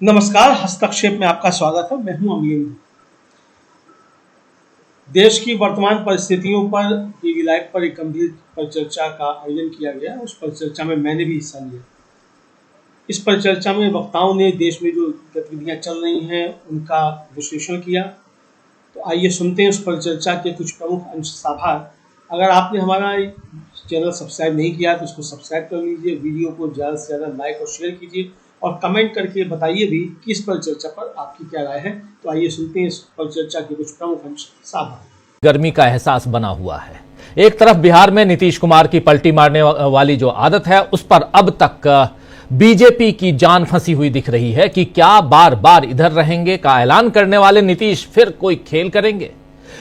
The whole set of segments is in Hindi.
नमस्कार, हस्तक्षेप में आपका स्वागत है। मैं हूं अमीन। देश की वर्तमान परिस्थितियों पर टीवी लाइव पर एक गंभीर परिचर्चा का आयोजन किया गया। उस परिचर्चा में मैंने भी हिस्सा लिया। इस परिचर्चा में वक्ताओं ने देश में जो गतिविधियां चल रही हैं उनका विश्लेषण किया। तो आइए सुनते हैं उस परिचर्चा के कुछ प्रमुख अंश साभार। अगर आपने हमारा चैनल सब्सक्राइब नहीं किया तो इसको सब्सक्राइब कर लीजिए। वीडियो को ज़्यादा से ज़्यादा लाइक और शेयर कीजिए और कमेंट करके बताइए भी कि इस परिचर्चा पर आपकी क्या राय है। तो आइए सुनते हैं इस परिचर्चा के कुछ प्रमुख अंश साभार। गर्मी का एहसास बना हुआ है। एक तरफ बिहार में नीतीश कुमार की पलटी मारने वाली जो आदत है उस पर अब तक बीजेपी की जान फंसी हुई दिख रही है कि क्या बार बार इधर रहेंगे का ऐलान करने वाले नीतीश फिर कोई खेल करेंगे।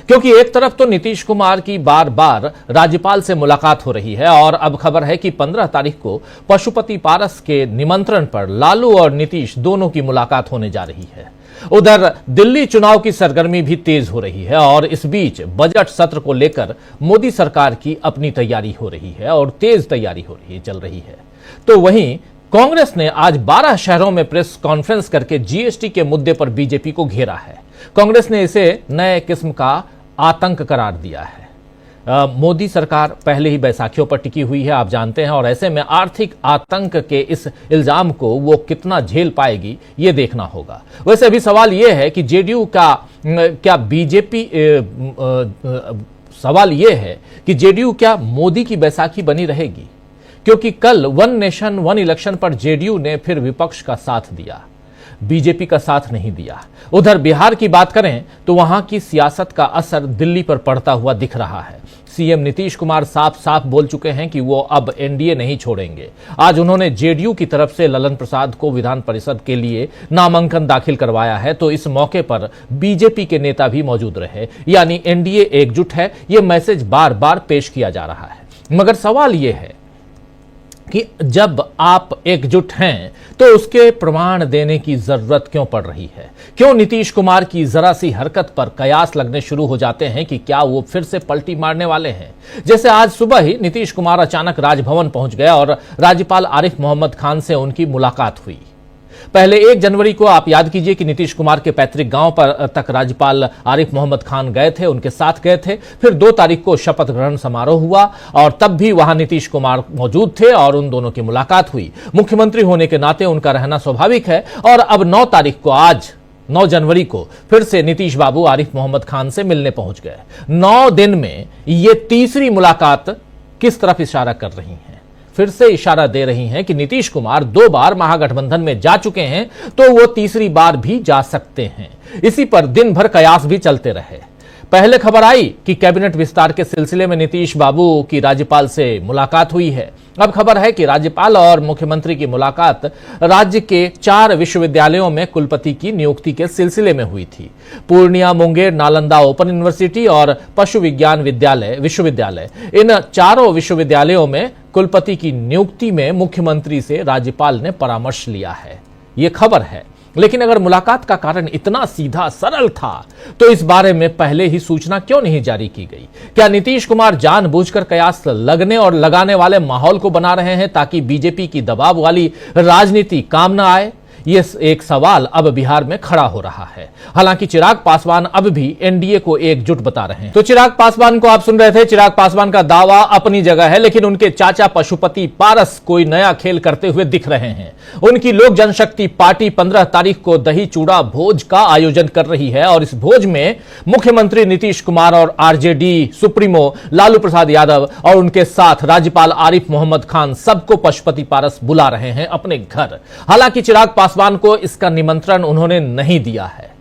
क्योंकि एक तरफ तो नीतीश कुमार की बार बार राज्यपाल से मुलाकात हो रही है और अब खबर है कि 15 तारीख को पशुपति पारस के निमंत्रण पर लालू और नीतीश दोनों की मुलाकात होने जा रही है। उधर दिल्ली चुनाव की सरगर्मी भी तेज हो रही है और इस बीच बजट सत्र को लेकर मोदी सरकार की अपनी तैयारी हो रही है और तेज तैयारी चल रही है। तो वहीं कांग्रेस ने आज 12 शहरों में प्रेस कॉन्फ्रेंस करके जीएसटी के मुद्दे पर बीजेपी को घेरा है। कांग्रेस ने इसे नए किस्म का आतंक करार दिया है। मोदी सरकार पहले ही बैसाखियों पर टिकी हुई है, आप जानते हैं, और ऐसे में आर्थिक आतंक के इस इल्जाम को वो कितना झेल पाएगी ये देखना होगा। वैसे अभी सवाल ये है कि जेडीयू का क्या बीजेपी सवाल ये है कि जेडीयू क्या मोदी की बैसाखी बनी रहेगी, क्योंकि कल वन नेशन वन इलेक्शन पर जेडीयू ने फिर विपक्ष का साथ दिया, बीजेपी का साथ नहीं दिया। उधर बिहार की बात करें तो वहां की सियासत का असर दिल्ली पर पड़ता हुआ दिख रहा है। सीएम नीतीश कुमार साफ साफ बोल चुके हैं कि वो अब एनडीए नहीं छोड़ेंगे। आज उन्होंने जेडीयू की तरफ से ललन प्रसाद को विधान परिषद के लिए नामांकन दाखिल करवाया है, तो इस मौके पर बीजेपी के नेता भी मौजूद रहे, यानी एनडीए एकजुट है, ये मैसेज बार बार पेश किया जा रहा है। मगर सवाल यह है कि जब आप एकजुट हैं तो उसके प्रमाण देने की जरूरत क्यों पड़ रही है। क्यों नीतीश कुमार की जरा सी हरकत पर कयास लगने शुरू हो जाते हैं कि क्या वो फिर से पलटी मारने वाले हैं। जैसे आज सुबह ही नीतीश कुमार अचानक राजभवन पहुंच गए और राज्यपाल आरिफ मोहम्मद खान से उनकी मुलाकात हुई। पहले 1 जनवरी को आप याद कीजिए कि नीतीश कुमार के पैतृक गांव पर तक राज्यपाल आरिफ मोहम्मद खान गए थे, उनके साथ गए थे। फिर 2 तारीख को शपथ ग्रहण समारोह हुआ और तब भी वहां नीतीश कुमार मौजूद थे और उन दोनों की मुलाकात हुई। मुख्यमंत्री होने के नाते उनका रहना स्वाभाविक है। और अब 9 तारीख को, आज 9 जनवरी को फिर से नीतीश बाबू आरिफ मोहम्मद खान से मिलने पहुंच गए। 9 दिन में ये तीसरी मुलाकात किस तरफ इशारा कर रही है? फिर से इशारा दे रही हैं कि नीतीश कुमार 2 बार महागठबंधन में जा चुके हैं तो वो तीसरी बार भी जा सकते हैं। इसी पर दिन भर कयास भी चलते रहे। पहले खबर आई कि कैबिनेट विस्तार के सिलसिले में नीतीश बाबू की राज्यपाल से मुलाकात हुई है। अब खबर है कि राज्यपाल और मुख्यमंत्री की मुलाकात राज्य के 4 विश्वविद्यालयों में कुलपति की नियुक्ति के सिलसिले में हुई थी। पूर्णिया, मुंगेर, नालंदा ओपन यूनिवर्सिटी और पशु विज्ञान विश्वविद्यालय, इन चारों विश्वविद्यालयों में कुलपति की नियुक्ति में मुख्यमंत्री से राज्यपाल ने परामर्श लिया है, ये खबर है। लेकिन अगर मुलाकात का कारण इतना सीधा सरल था तो इस बारे में पहले ही सूचना क्यों नहीं जारी की गई? क्या नीतीश कुमार जानबूझकर कयास लगने और लगाने वाले माहौल को बना रहे हैं ताकि बीजेपी की दबाव वाली राजनीति काम न आए? ये एक सवाल अब बिहार में खड़ा हो रहा है। हालांकि चिराग पासवान अब भी एनडीए को एकजुट बता रहे हैं। तो चिराग पासवान को आप सुन रहे थे। चिराग पासवान का दावा अपनी जगह है, लेकिन उनके चाचा पशुपति पारस कोई नया खेल करते हुए दिख रहे हैं। उनकी लोक जनशक्ति पार्टी 15 तारीख को दही चूड़ा भोज का आयोजन कर रही है और इस भोज में मुख्यमंत्री नीतीश कुमार और आरजेडी सुप्रीमो लालू प्रसाद यादव और उनके साथ राज्यपाल आरिफ मोहम्मद खान सबको पशुपति पारस बुला रहे हैं अपने घर। हालांकि चिराग पासवान को इसका निमंत्रण उन्होंने नहीं दिया है।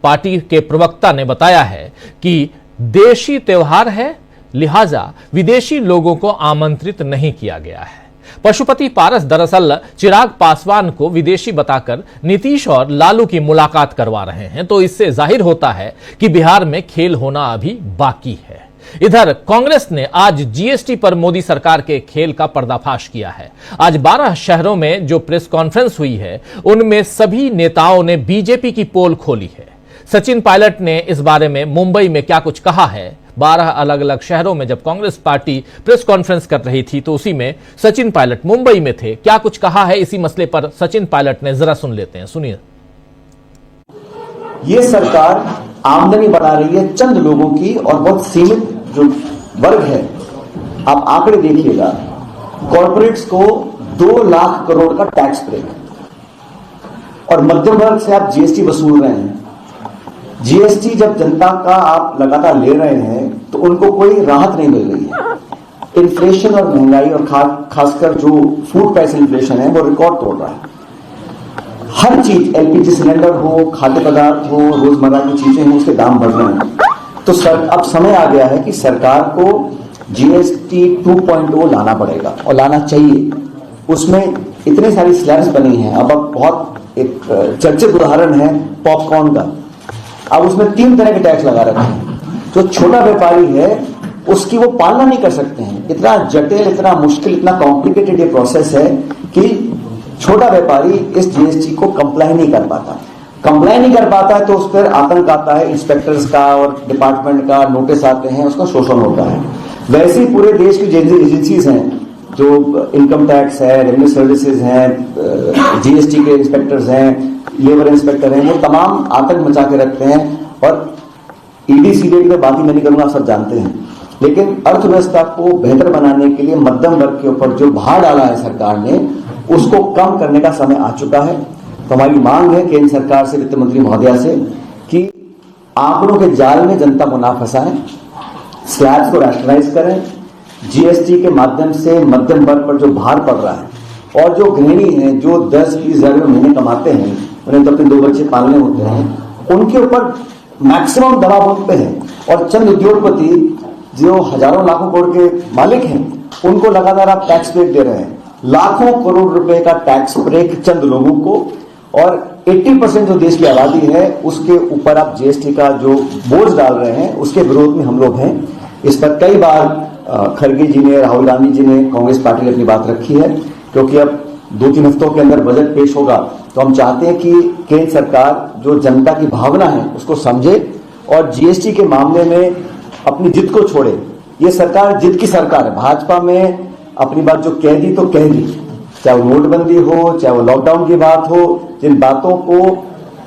पार्टी के प्रवक्ता ने बताया है कि देशी त्योहार है, लिहाजा विदेशी लोगों को आमंत्रित नहीं किया गया है। पशुपति पारस दरअसल चिराग पासवान को विदेशी बताकर नीतीश और लालू की मुलाकात करवा रहे हैं, तो इससे जाहिर होता है कि बिहार में खेल होना अभी बाकी है। इधर कांग्रेस ने आज जीएसटी पर मोदी सरकार के खेल का पर्दाफाश किया है। आज 12 शहरों में जो प्रेस कॉन्फ्रेंस हुई है उनमें सभी नेताओं ने बीजेपी की पोल खोली है। सचिन पायलट ने इस बारे में मुंबई में क्या कुछ कहा है, 12 अलग अलग शहरों में जब कांग्रेस पार्टी प्रेस कॉन्फ्रेंस कर रही थी तो उसी में सचिन पायलट मुंबई में थे, क्या कुछ कहा है इसी मसले पर सचिन पायलट ने, जरा सुन लेते हैं, सुनिए। ये सरकार आमदनी बढ़ा रही है चंद लोगों की और बहुत सीमित जो वर्ग है, आप आंकड़े देखिएगा, कॉर्पोरेट्स को 2 लाख करोड़ का टैक्स ब्रेक और मध्यम वर्ग से आप जीएसटी वसूल रहे हैं। जीएसटी जब जनता का आप लगातार ले रहे हैं तो उनको कोई राहत नहीं मिल रही है। इन्फ्लेशन और महंगाई और खासकर जो फूड प्राइस इन्फ्लेशन है वो रिकॉर्ड तोड़ रहा है। हर चीज, एलपीजी सिलेंडर हो, खाद्य पदार्थ हो, रोजमर्रा की चीजें हो, उसके दाम बढ़ रहे हैं। तो अब समय आ गया है कि सरकार को जीएसटी 2.0 लाना पड़ेगा और लाना चाहिए। उसमें इतने सारी स्लैब्स बनी हैं। अब बहुत एक चर्चित उदाहरण है पॉपकॉर्न का। अब उसमें 3 तरह के टैक्स लगा रखे हैं। जो छोटा व्यापारी है उसकी वो पालना नहीं कर सकते हैं। इतना जटिल, इतना मुश्किल, इतना कॉम्प्लिकेटेड ये प्रोसेस है कि छोटा व्यापारी इस जीएसटी को कंप्लाई नहीं कर पाता। कंप्लाई नहीं कर पाता है तो उस पर आतंक आता है, इंस्पेक्टर्स का और डिपार्टमेंट का नोटिस आते हैं, उसका शोषण होता है। वैसे ही पूरे देश की एजेंसीज हैं, जो इनकम टैक्स है, रेवेन्यू सर्विसेज हैं, जीएसटी के इंस्पेक्टर्स हैं, लेबर इंस्पेक्टर हैं, वो तमाम आतंक मचा के रखते हैं। और ईडी सीबीआई की बात ही मैं नहीं करूंगा, आप सब जानते हैं। लेकिन अर्थव्यवस्था को बेहतर बनाने के लिए मध्यम वर्ग के ऊपर जो भार डाला है सरकार ने, उसको कम करने का समय आ चुका है। तो हमारी मांग है केंद्र सरकार से, वित्त मंत्री महोदया से, कि आंकड़ों के जाल में जनता को ना फंसाएं, स्लैब्स को रैशनलाइज करें, जीएसटी के माध्यम से मध्यम वर्ग पर जो भार पड़ रहा है और जो गृहिणी हैं जो 10-20 हजार रुपये महीने कमाते हैं, उन्हें तो अपने 2 बच्चे पालने होते हैं, उनके ऊपर मैक्सिमम दबाव उन पे है। और चंद उद्योगपति जो हजारों लाखों करोड़ के मालिक हैं, उनको लगातार आप टैक्स ब्रेक दे रहे हैं। लाखों करोड़ रुपए का टैक्स ब्रेक चंद लोगों को, और 80% जो देश की आबादी है उसके ऊपर आप जीएसटी का जो बोझ डाल रहे हैं, उसके विरोध में हम लोग हैं। इस पर कई बार खड़गे जी ने, राहुल गांधी जी ने, कांग्रेस पार्टी ने अपनी बात रखी है। क्योंकि अब 2-3 हफ्तों के अंदर बजट पेश होगा, तो हम चाहते हैं कि केंद्र सरकार जो जनता की भावना है उसको समझे और जीएसटी के मामले में अपनी जिद को छोड़े। ये सरकार जिद की सरकार है। भाजपा में अपनी बात जो कह दी तो कह दी, चाहे वो नोटबंदी हो, चाहे वो लॉकडाउन की बात हो, जिन बातों को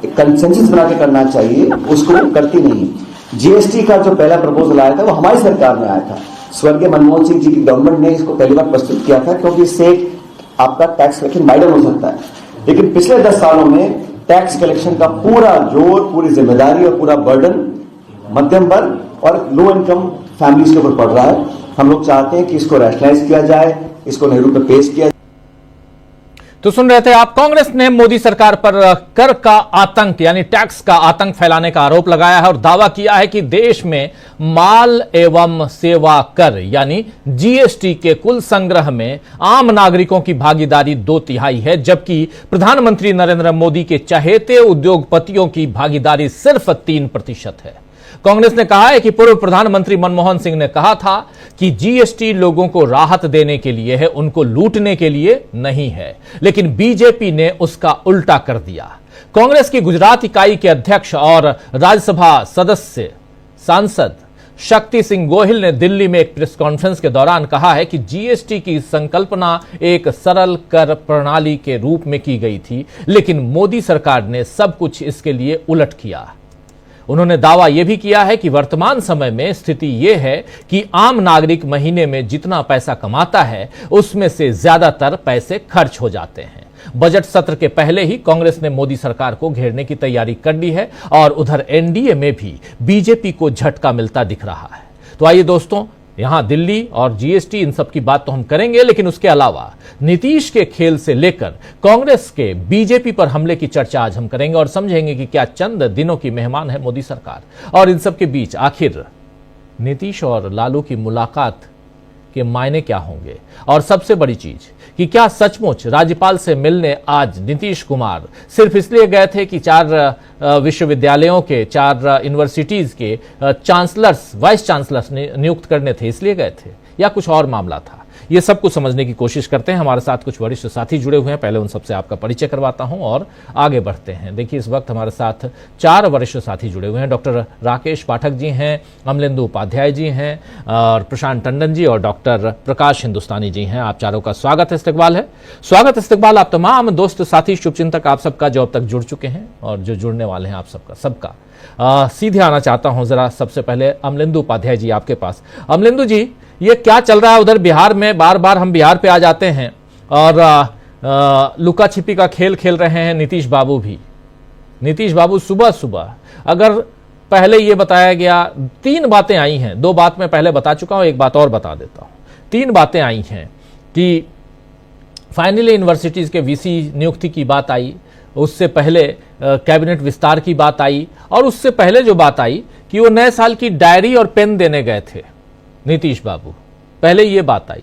कंसेंसस बना के करना चाहिए उसको करती नहीं। जीएसटी का जो पहला प्रपोजल आया था वो हमारी सरकार में आया था। स्वर्गीय मनमोहन सिंह जी की गवर्नमेंट ने इसको पहली बार प्रस्तुत किया था, क्योंकि इससे आपका टैक्स कलेक्शन वाइडर हो सकता है। लेकिन पिछले 10 सालों में टैक्स कलेक्शन का पूरा जोर, पूरी जिम्मेदारी और पूरा बर्डन मध्यम वर्ग और लो इनकम फैमिलीज के ऊपर पड़ रहा है। हम लोग चाहते हैं कि इसको रैशनलाइज किया जाए, इसको नेहरू पे पेश किया जाए। तो सुन रहे थे आप, कांग्रेस ने मोदी सरकार पर कर का आतंक यानी टैक्स का आतंक फैलाने का आरोप लगाया है और दावा किया है कि देश में माल एवं सेवा कर यानी जीएसटी के कुल संग्रह में आम नागरिकों की भागीदारी 2/3 है, जबकि प्रधानमंत्री नरेंद्र मोदी के चहेते उद्योगपतियों की भागीदारी सिर्फ 3% है। कांग्रेस ने कहा है कि पूर्व प्रधानमंत्री मनमोहन सिंह ने कहा था कि जीएसटी लोगों को राहत देने के लिए है, उनको लूटने के लिए नहीं है, लेकिन बीजेपी ने उसका उल्टा कर दिया। कांग्रेस की गुजरात इकाई के अध्यक्ष और राज्यसभा सदस्य सांसद शक्ति सिंह गोहिल ने दिल्ली में एक प्रेस कॉन्फ्रेंस के दौरान कहा है कि जीएसटी की संकल्पना एक सरल कर प्रणाली के रूप में की गई थी, लेकिन मोदी सरकार ने सब कुछ इसके लिए उलट किया। उन्होंने दावा यह भी किया है कि वर्तमान समय में स्थिति यह है कि आम नागरिक महीने में जितना पैसा कमाता है उसमें से ज्यादातर पैसे खर्च हो जाते हैं। बजट सत्र के पहले ही कांग्रेस ने मोदी सरकार को घेरने की तैयारी कर ली है और उधर एनडीए में भी बीजेपी को झटका मिलता दिख रहा है। तो आइए दोस्तों, यहां दिल्ली और जीएसटी इन सब की बात तो हम करेंगे, लेकिन उसके अलावा नीतीश के खेल से लेकर कांग्रेस के बीजेपी पर हमले की चर्चा आज हम करेंगे और समझेंगे कि क्या चंद दिनों की मेहमान है मोदी सरकार। और इन सब के बीच आखिर नीतीश और लालू की मुलाकात के मायने क्या होंगे, और सबसे बड़ी चीज कि क्या सचमुच राज्यपाल से मिलने आज नीतीश कुमार सिर्फ इसलिए गए थे कि 4 विश्वविद्यालयों के 4 यूनिवर्सिटीज के चांसलर्स, वाइस चांसलर्स नियुक्त करने थे इसलिए गए थे, या कुछ और मामला था? ये सब कुछ समझने की कोशिश करते हैं। हमारे साथ कुछ वरिष्ठ साथी जुड़े हुए हैं, पहले उन सबसे आपका परिचय करवाता हूं और आगे बढ़ते हैं। देखिए, इस वक्त हमारे साथ 4 वरिष्ठ साथी जुड़े हुए हैं। डॉक्टर राकेश पाठक जी हैं, अमलेंदु उपाध्याय जी हैं, और प्रशांत टंडन जी और डॉक्टर प्रकाश हिंदुस्तानी जी हैं। आप चारों का स्वागत इस्तकबाल है। स्वागत इस्तकबाल आप तमाम दोस्त साथी शुभचिंतक आप सबका जो अब तक जुड़ चुके हैं और जो जुड़ने वाले हैं आप सबका सीधे आना चाहता हूं जरा सबसे पहले अमलेंदु उपाध्याय जी आपके पास। अमलेंदु जी, ये क्या चल रहा है उधर बिहार में? बार बार हम बिहार पे आ जाते हैं और लुका छिपी का खेल खेल रहे हैं नीतीश बाबू भी। नीतीश बाबू सुबह सुबह, अगर पहले ये बताया गया, 3 बातें आई हैं, 2 बात मैं पहले बता चुका हूं, एक बात और बता देता हूं। 3 बातें आई हैं कि फाइनली यूनिवर्सिटीज के वीसी नियुक्ति की बात आई, उससे पहले कैबिनेट विस्तार की बात आई, और उससे पहले जो बात आई कि वो नए साल की डायरी और पेन देने गए थे नीतीश बाबू। पहले ये बात आई।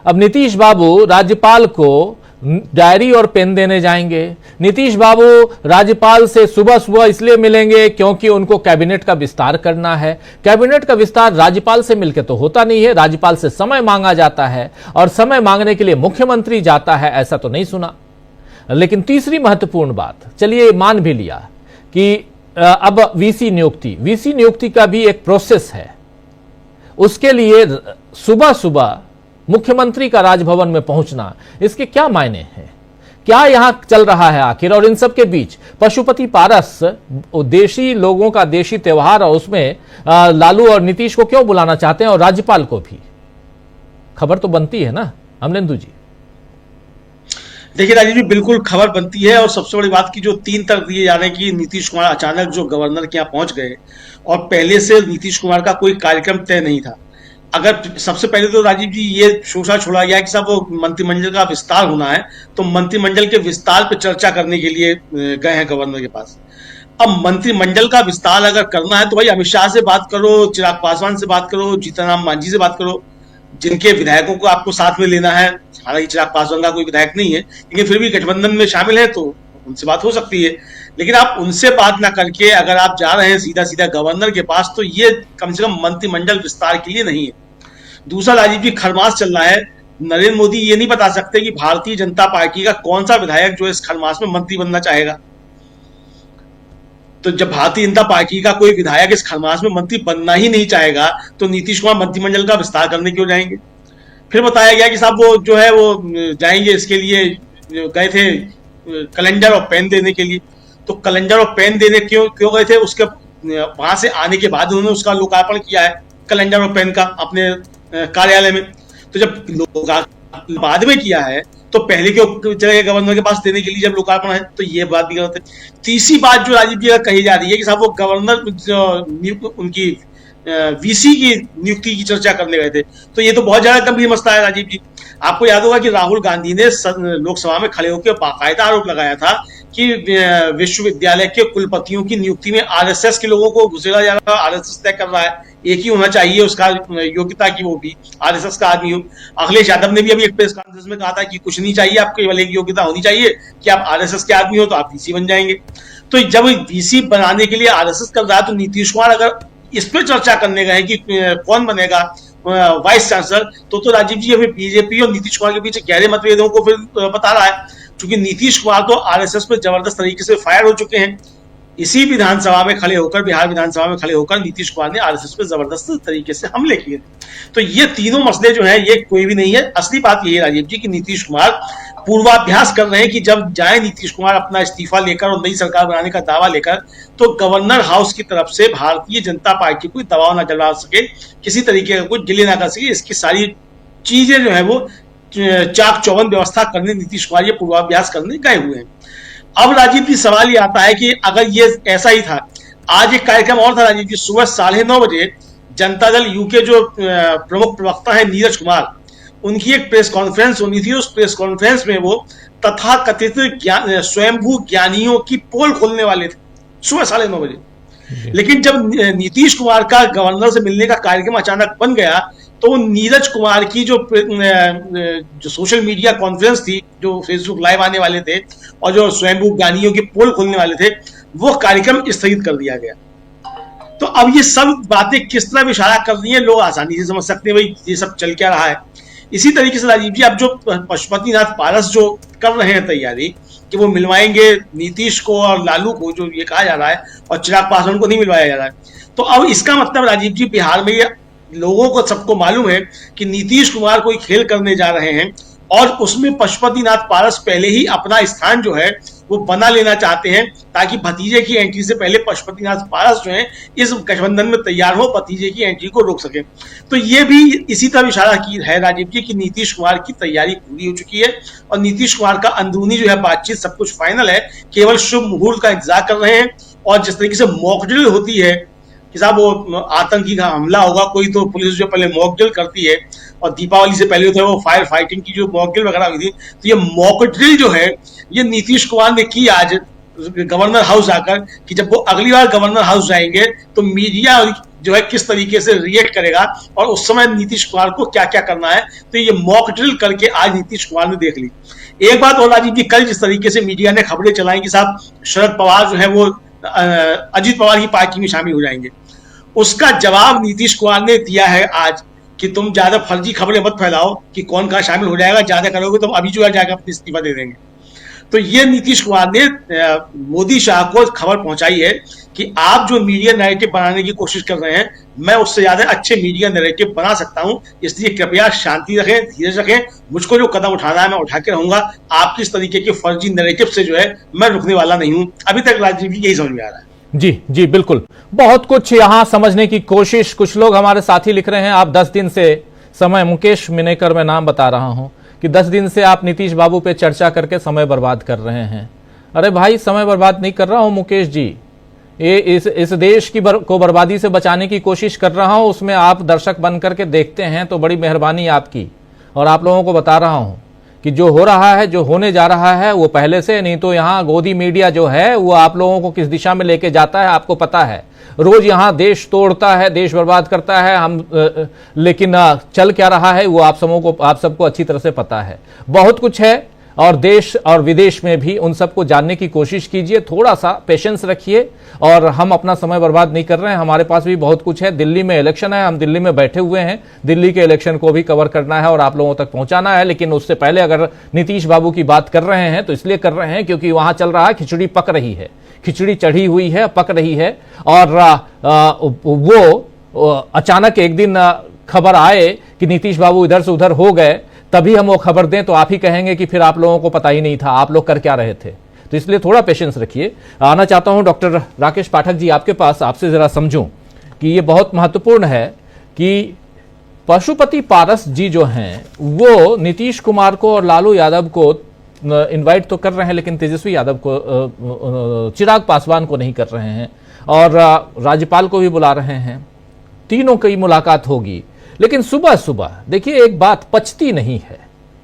अब नीतीश बाबू राज्यपाल को डायरी और पेन देने जाएंगे। नीतीश बाबू राज्यपाल से सुबह सुबह इसलिए मिलेंगे क्योंकि उनको कैबिनेट का विस्तार करना है। कैबिनेट का विस्तार राज्यपाल से मिलकर तो होता नहीं है, राज्यपाल से समय मांगा जाता है और समय मांगने के लिए मुख्यमंत्री जाता है, ऐसा तो नहीं सुना। लेकिन तीसरी महत्वपूर्ण बात, चलिए मान भी लिया कि अब वीसी नियुक्ति का भी एक प्रोसेस है। उसके लिए सुबह सुबह मुख्यमंत्री का राजभवन में पहुंचना, इसके क्या मायने हैं? क्या यहां चल रहा है आखिर? और इन सब के बीच पशुपति पारस, देशी लोगों का देशी त्योहार, और उसमें लालू और नीतीश को क्यों बुलाना चाहते हैं और राज्यपाल को भी? खबर तो बनती है ना अमलेंदु जी? देखिए राजीव जी, बिल्कुल खबर बनती है। और सबसे बड़ी बात की जो 3 तर्क दिए जा रहे हैं कि नीतीश कुमार अचानक जो गवर्नर के यहाँ पहुंच गए, और पहले से नीतीश कुमार का कोई कार्यक्रम तय नहीं था। अगर सबसे पहले तो राजीव जी ये शोषा छोड़ा गया कि साहब वो मंत्रिमंडल का विस्तार होना है, तो मंत्रिमंडल के विस्तार पर चर्चा करने के लिए गए हैं गवर्नर के पास। अब मंत्रिमंडल का विस्तार अगर करना है तो भाई अमित शाह से बात करो, चिराग पासवान से बात करो, जीतनराम मांझी से बात करो, जिनके विधायकों को आपको साथ में लेना है। हालांकि चिराग पासवान का कोई विधायक नहीं है, लेकिन फिर भी गठबंधन में शामिल है तो उनसे बात हो सकती है। लेकिन आप उनसे बात ना करके अगर आप जा रहे हैं सीधा सीधा गवर्नर के पास, तो ये कम से कम मंत्रिमंडल विस्तार के लिए नहीं है। दूसरा राजीव जी, खरमास चल रहा है। नरेंद्र मोदी ये नहीं बता सकते कि भारतीय जनता पार्टी का कौन सा विधायक जो इस खरमास में मंत्री बनना चाहेगा। तो जब भारतीय जनता पार्टी का कोई विधायक इस खरमास में मंत्री बनना ही नहीं चाहेगा, तो नीतीश कुमार मंत्रिमंडल का विस्तार करने क्यों जाएंगे? फिर बताया गया कि साहब वो जो है वो जाएंगे, इसके लिए गए थे कैलेंडर और पेन देने के लिए। तो कैलेंडर और पेन देने क्यों गए थे? उसके वहां से आने के बाद उन्होंने उसका लोकार्पण किया है, कैलेंडर और पेन का, अपने कार्यालय में। तो जब लोकार्पण बाद में किया है तो पहले क्यों चले गए गवर्नर के पास देने के लिए जब लोकार्पण है? तो ये बात भी गलत है। तीसरी बात जो राजीव जी कही जा रही है कि साहब वो गवर्नर उनकी वीसी की नियुक्ति की चर्चा करने गए थे, तो ये तो बहुत ज्यादा गंभीर मसला है राजीव जी। आपको याद होगा कि राहुल गांधी ने लोकसभा में खड़े होकर बाकायदा आरोप लगाया था कि विश्वविद्यालय के कुलपतियों की नियुक्ति में आरएसएस के लोगों को घुसेड़ा जा रहा है, आरएसएस तय कर रहा है, एक ही होना चाहिए उसका योग्यता की, वो भी आरएसएस का आदमी हो। अखिलेश यादव ने भी अभी एक प्रेस कॉन्फ्रेंस में कहा था कि कुछ नहीं चाहिए, आपको केवल एक योग्यता होनी चाहिए कि आप आरएसएस के आदमी हो तो आप वीसी बन जाएंगे। तो जब वीसी बनाने के लिए आरएसएस कर रहा है, तो नीतीश कुमार अगर इस पर चर्चा करने गए कि कौन बनेगा वाइस चांसलर, तो राजीव जी अभी बीजेपी और नीतीश कुमार के बीच गहरे मतभेदों को फिर बता रहा है। क्योंकि नीतीश कुमार तो आरएसएस पर जबरदस्त तरीके से फायर हो चुके हैं। इसी विधानसभा में खड़े होकर, बिहार विधानसभा में खड़े होकर नीतीश कुमार ने आरएसएस पर जबरदस्त तरीके से हमले किए थे। तो ये तीनों मसले जो हैं, ये कोई भी नहीं है। असली बात यही है राजीव जी कि नीतीश कुमार पूर्वाभ्यास कर रहे हैं कि जब जाए नीतीश कुमार अपना इस्तीफा लेकर और नई सरकार बनाने का दावा लेकर, तो गवर्नर हाउस की तरफ से भारतीय जनता पार्टी कोई दबाव ना डलवा सके, किसी तरीके का कोई डिले ना कर सके। इसकी सारी चीजें जो है वो चाक चौबंद व्यवस्था करने नीतीश कुमार ये पूर्वाभ्यास करने गए हुए हैं। अब राजीव जी सवाल ये आता है कि अगर ये ऐसा ही था, आज एक कार्यक्रम और था राजीव जी, सुबह 9:30 बजे जनता दल यू के जो प्रमुख प्रवक्ता है नीरज कुमार, उनकी एक प्रेस कॉन्फ्रेंस होनी थी। उस प्रेस कॉन्फ्रेंस में वो तथाकथित स्वयंभू ज्ञानियों की पोल खोलने वाले थे सुबह 9:30 बजे। लेकिन जब नीतीश कुमार का गवर्नर से मिलने का कार्यक्रम अचानक बन गया, तो नीरज कुमार की जो सोशल मीडिया कॉन्फ्रेंस थी, जो फेसबुक लाइव आने वाले थे और जो स्वयंभू ज्ञानियों की पोल खोलने वाले थे, वो कार्यक्रम स्थगित कर दिया गया। तो अब ये सब बातें किस तरह इशारा कर रही हैं, लोग आसानी से समझ सकते हैं भाई ये सब चल क्या रहा है। इसी तरीके से राजीव जी अब जो पशुपतिनाथ पारस जो कर रहे हैं तैयारी कि वो मिलवाएंगे नीतीश को और लालू को, जो ये कहा जा रहा है, और चिराग पासवान को नहीं मिलवाया जा रहा है, तो अब इसका मतलब राजीव जी बिहार में ये लोगों को सबको मालूम है कि नीतीश कुमार कोई खेल करने जा रहे हैं और उसमें पशुपतिनाथ पारस पहले ही अपना स्थान जो है वो बना लेना चाहते हैं, ताकि भतीजे की एंट्री से पहले पशुपतिनाथ पारस जो है इस गठबंधन में तैयार हो, भतीजे की एंट्री को रोक सके। तो ये भी इसी तरह इशारा की है राजीव जी कि नीतीश कुमार की तैयारी पूरी हो चुकी है और नीतीश कुमार का अंदरूनी जो है बातचीत सब कुछ फाइनल है, केवल शुभ मुहूर्त का इंतजार कर रहे हैं। और जिस तरीके से मॉक ड्रिल होती है कि साहब वो आतंकी का हमला होगा कोई, तो पुलिस जो पहले मॉक ड्रिल करती है, और दीपावली से पहले तो वो फायर फाइटिंग की जो मॉक ड्रिल वगैरह हुई थी, तो ये मॉक ड्रिल जो है ये नीतीश कुमार ने की आज गवर्नर हाउस आकर, कि जब वो अगली बार गवर्नर हाउस जाएंगे तो मीडिया जो है किस तरीके से रिएक्ट करेगा और उस समय नीतीश कुमार को क्या क्या करना है, तो ये मॉक ड्रिल करके आज नीतीश कुमार ने देख ली। एक बात और राजीव जी, कल जिस तरीके से मीडिया ने खबरें चलाई कि साहब शरद पवार जो है वो अजीत पवार की पार्टी में शामिल हो जाएंगे, उसका जवाब नीतीश कुमार ने दिया है आज कि तुम ज्यादा फर्जी खबरें मत फैलाओ कि कौन कहाँ शामिल हो जाएगा, ज्यादा करोगे तो अभी जो है जाकर अपनी इस्तीफा दे देंगे। तो ये नीतीश कुमार ने मोदी शाह को खबर पहुंचाई है कि आप जो मीडिया नैरेटिव बनाने की कोशिश कर रहे हैं, मैं उससे ज्यादा अच्छे मीडिया नैरेटिव बना सकता हूं, इसलिए कृपया शांति रखें, धीरज रखें, मुझको जो कदम उठाना है मैं उठा के रहूंगा, आपकी इस तरीके के फर्जी नैरेटिव से जो है मैं रुकने वाला नहीं हूं। अभी तक राजीव जी यही समझ में आ रहा है। जी जी बिल्कुल, बहुत कुछ यहां समझने की कोशिश। कुछ लोग हमारे साथी लिख रहे हैं आप 10 दिन से समय, मुकेश मिनेकर मैं नाम बता रहा हूं, कि 10 दिन से आप नीतीश बाबू पे चर्चा करके समय बर्बाद कर रहे हैं। अरे भाई समय बर्बाद नहीं कर रहा हूं मुकेश जी, ये इस देश की को बर्बादी से बचाने की कोशिश कर रहा हूं, उसमें आप दर्शक बन करके देखते हैं तो बड़ी मेहरबानी आपकी। और आप लोगों को बता रहा हूं कि जो हो रहा है, जो होने जा रहा है वो पहले से, नहीं तो यहाँ गोदी मीडिया जो है वो आप लोगों को किस दिशा में लेके जाता है आपको पता है। रोज यहाँ देश तोड़ता है, देश बर्बाद करता है लेकिन चल क्या रहा है वो आप सबको अच्छी तरह से पता है। बहुत कुछ है और देश और विदेश में भी उन सबको जानने की कोशिश कीजिए, थोड़ा सा पेशेंस रखिए। और हम अपना समय बर्बाद नहीं कर रहे हैं, हमारे पास भी बहुत कुछ है। दिल्ली में इलेक्शन है, हम दिल्ली में बैठे हुए हैं, दिल्ली के इलेक्शन को भी कवर करना है और आप लोगों तक पहुंचाना है। लेकिन उससे पहले अगर नीतीश बाबू की बात कर रहे हैं तो इसलिए कर रहे हैं क्योंकि वहां चल रहा है, खिचड़ी पक रही है, खिचड़ी चढ़ी हुई है, पक रही है। और वो अचानक एक दिन खबर आए कि नीतीश बाबू इधर से उधर हो गए, तभी हम वो खबर दें तो आप ही कहेंगे कि फिर आप लोगों को पता ही नहीं था, आप लोग कर क्या रहे थे। तो इसलिए थोड़ा पेशेंस रखिए। आना चाहता हूं डॉक्टर राकेश पाठक जी आपके पास, आपसे जरा समझूं कि ये बहुत महत्वपूर्ण है कि पशुपति पारस जी जो हैं वो नीतीश कुमार को और लालू यादव को इनवाइट तो कर रहे हैं, लेकिन तेजस्वी यादव को, चिराग पासवान को नहीं कर रहे हैं, और राज्यपाल को भी बुला रहे हैं। तीनों की मुलाकात होगी, लेकिन सुबह सुबह देखिए एक बात पचती नहीं है,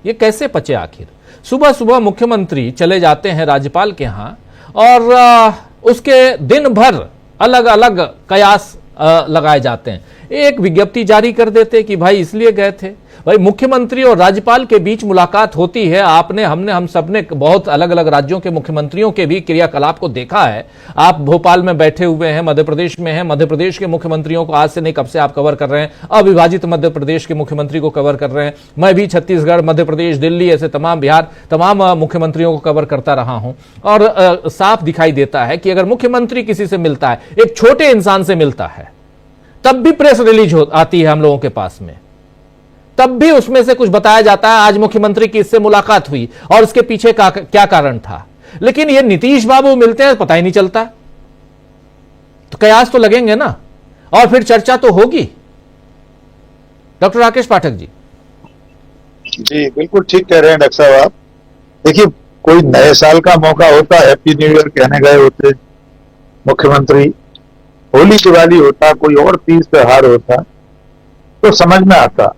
ये कैसे पचे आखिर। सुबह सुबह मुख्यमंत्री चले जाते हैं राज्यपाल के यहां और उसके दिन भर अलग अलग कयास लगाए जाते हैं। एक विज्ञप्ति जारी कर देते कि भाई इसलिए गए थे। भाई मुख्यमंत्री और राज्यपाल के बीच मुलाकात होती है, हम सबने बहुत अलग अलग राज्यों के मुख्यमंत्रियों के भी क्रियाकलाप को देखा है। आप भोपाल में बैठे हुए हैं, मध्य प्रदेश में हैं, मध्य प्रदेश के मुख्यमंत्रियों को आज से नहीं कब से आप कवर कर रहे हैं, अविभाजित मध्य प्रदेश के मुख्यमंत्री को कवर कर रहे हैं। मैं भी छत्तीसगढ़, मध्य प्रदेश, दिल्ली, ऐसे तमाम, बिहार, तमाम मुख्यमंत्रियों को कवर करता रहा हूं। और साफ दिखाई देता है कि अगर मुख्यमंत्री किसी से मिलता है, एक छोटे इंसान से मिलता है, तब भी प्रेस रिलीज आती है हम लोगों के पास में, तब भी उसमें से कुछ बताया जाता है आज मुख्यमंत्री की इससे मुलाकात हुई और इसके पीछे क्या कारण था। लेकिन ये नीतीश बाबू मिलते हैं पता ही नहीं चलता। तो कयास तो लगेंगे ना, और फिर चर्चा तो होगी। डॉक्टर राकेश पाठक जी। जी बिल्कुल ठीक कह रहे हैं डॉक्टर साहब आप। देखिए कोई नए साल का मौका होता, हैप्पी न्यू ईयर कहने गए होते मुख्यमंत्री, होली दिवाली होता, कोई और तीज त्योहार होता तो समझ में आता।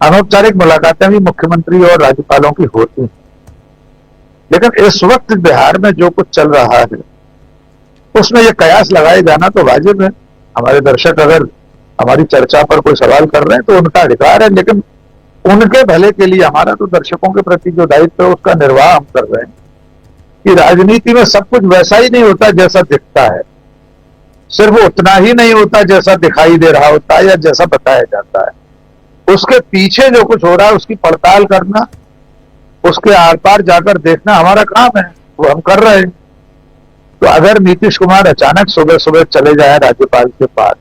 अनौपचारिक मुलाकातें भी मुख्यमंत्री और राज्यपालों की होती हैं, लेकिन इस वक्त बिहार में जो कुछ चल रहा है उसमें ये कयास लगाए जाना तो वाजिब है। हमारे दर्शक अगर हमारी चर्चा पर कोई सवाल कर रहे हैं तो उनका अधिकार है, लेकिन उनके भले के लिए हमारा तो दर्शकों के प्रति जो दायित्व है उसका निर्वाह हम कर रहे हैं कि राजनीति में सब कुछ वैसा ही नहीं होता जैसा दिखता है, सिर्फ उतना ही नहीं होता जैसा दिखाई दे रहा होता है या जैसा बताया जाता है। उसके पीछे जो कुछ हो रहा है उसकी पड़ताल करना, उसके आर पार जाकर देखना हमारा काम है, वो हम कर रहे हैं। तो अगर नीतीश कुमार अचानक सुबह सुबह चले जाए राज्यपाल के पास,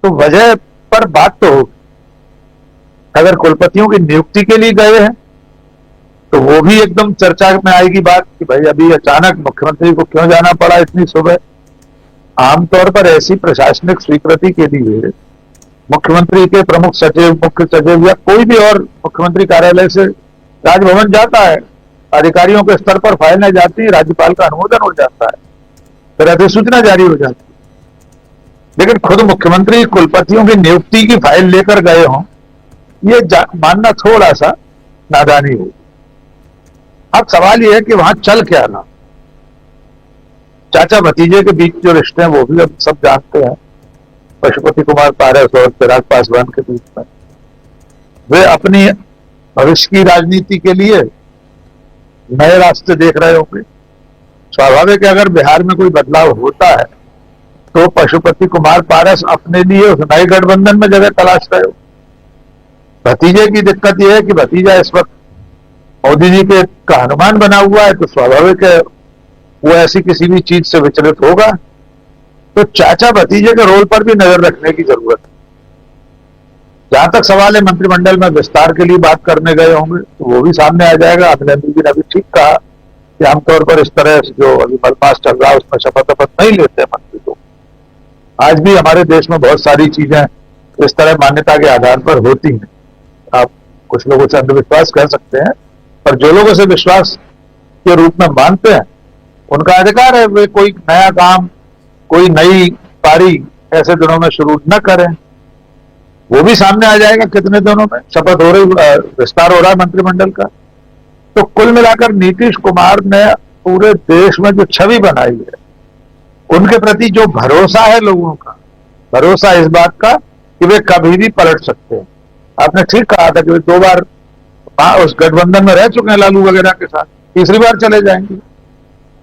तो वजह पर बात तो होगी। अगर कुलपतियों की नियुक्ति के लिए गए हैं तो वो भी एकदम चर्चा में आएगी बात कि भाई अभी अचानक मुख्यमंत्री को क्यों जाना पड़ा इतनी सुबह। आमतौर पर ऐसी प्रशासनिक स्वीकृति के लिए मुख्यमंत्री के प्रमुख सचिव, मुख्य सचिव या कोई भी और मुख्यमंत्री कार्यालय से राजभवन जाता है, अधिकारियों के स्तर पर फाइलें जाती है, राज्यपाल का अनुमोदन हो जाता है, फिर अधिसूचना जारी हो जाती है। लेकिन खुद मुख्यमंत्री कुलपतियों की नियुक्ति की फाइल लेकर गए हों, ये मानना थोड़ा सा नादानी होगी। अब सवाल यह है कि वहां चल क्या रहा। चाचा भतीजे के बीच जो रिश्ते हैं वो भी अब सब जानते हैं, पशुपति कुमार पारस और चिराग पासवान के बीच में। वे अपनी भविष्य की राजनीति के लिए नए रास्ते देख रहे होंगे। स्वाभाविक है अगर बिहार में कोई बदलाव होता है तो पशुपति कुमार पारस अपने लिए उस नए गठबंधन में जगह तलाश रहे हो। भतीजे की दिक्कत यह है कि भतीजा इस वक्त मोदी जी के का हनुमान बना हुआ है, तो स्वाभाविक है वो ऐसी किसी भी चीज से विचलित होगा। तो चाचा भतीजे के रोल पर भी नजर रखने की जरूरत है। जहां तक सवाल है मंत्रिमंडल में विस्तार के लिए बात करने गए होंगे तो वो भी सामने आ जाएगा। अभिनंदन जी ने अभी ठीक कहा कि आमतौर पर इस तरह से जो अभी मलमास चल रहा है उसमें शपथ वपथ नहीं लेते मंत्री लोग। आज भी हमारे देश में बहुत सारी चीजें इस तरह मान्यता के आधार पर होती हैं। आप कुछ लोगों से अंधविश्वास कह सकते हैं, पर जो लोग उसे विश्वास के रूप में मानते हैं उनका अधिकार है, वे कोई नया काम, कोई नई पारी ऐसे दिनों में शुरू न करें। वो भी सामने आ जाएगा कितने दिनों में शपथ हो रही, विस्तार हो रहा है मंत्रिमंडल का। तो कुल मिलाकर नीतीश कुमार ने पूरे देश में जो छवि बनाई है, उनके प्रति जो भरोसा है लोगों का, भरोसा इस बात का कि वे कभी भी पलट सकते हैं। आपने ठीक कहा था कि वे 2 बार उस गठबंधन में रह चुके हैं लालू वगैरह के साथ, तीसरी बार चले जाएंगे।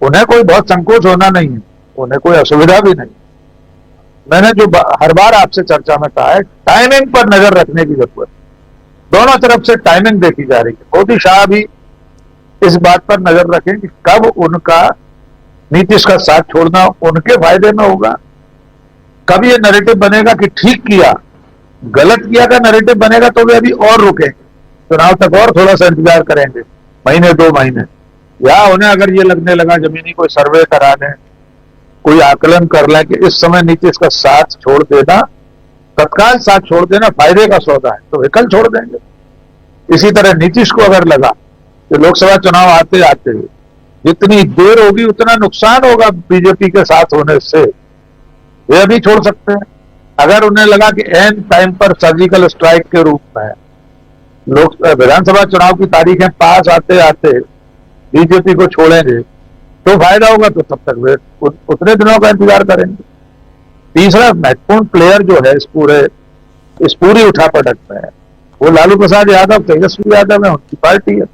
उन्हें कोई बहुत संकोच होना नहीं है, उन्हें कोई असुविधा भी नहीं। मैंने जो हर बार आपसे चर्चा में कहा है, टाइमिंग पर नजर रखने की जरूरत है। दोनों तरफ से टाइमिंग देखी जा रही है। मोदी शाह भी इस बात पर नजर रखें कि कब उनका नीतीश का साथ छोड़ना उनके फायदे में होगा, कब ये नैरेटिव बनेगा कि ठीक किया, गलत किया का नैरेटिव बनेगा तो वे अभी और रुकेंगे, चुनाव तक और थोड़ा सा इंतजार करेंगे, महीने 2 महीने। या उन्हें अगर ये लगने लगा जमीनी कोई सर्वे करा दें, कोई आकलन कर लें कि इस समय नीतीश का साथ छोड़ देना, तत्काल साथ छोड़ देना फायदे का सौदा है, तो वे कल छोड़ देंगे। इसी तरह नीतीश को अगर लगा कि लोकसभा चुनाव आते आते जितनी देर होगी उतना नुकसान होगा बीजेपी के साथ होने से, वे अभी छोड़ सकते हैं। अगर उन्हें लगा कि एन टाइम पर सर्जिकल स्ट्राइक के रूप में लोक विधानसभा चुनाव की तारीखें पास आते आते बीजेपी को छोड़ेंगे तो फायदा होगा, तो तब तक वे उतने दिनों का इंतजार करेंगे। तीसरा महत्वपूर्ण प्लेयर जो है इस पूरी उठापटक में वो लालू प्रसाद यादव, तेजस्वी यादव है, उनकी पार्टी है।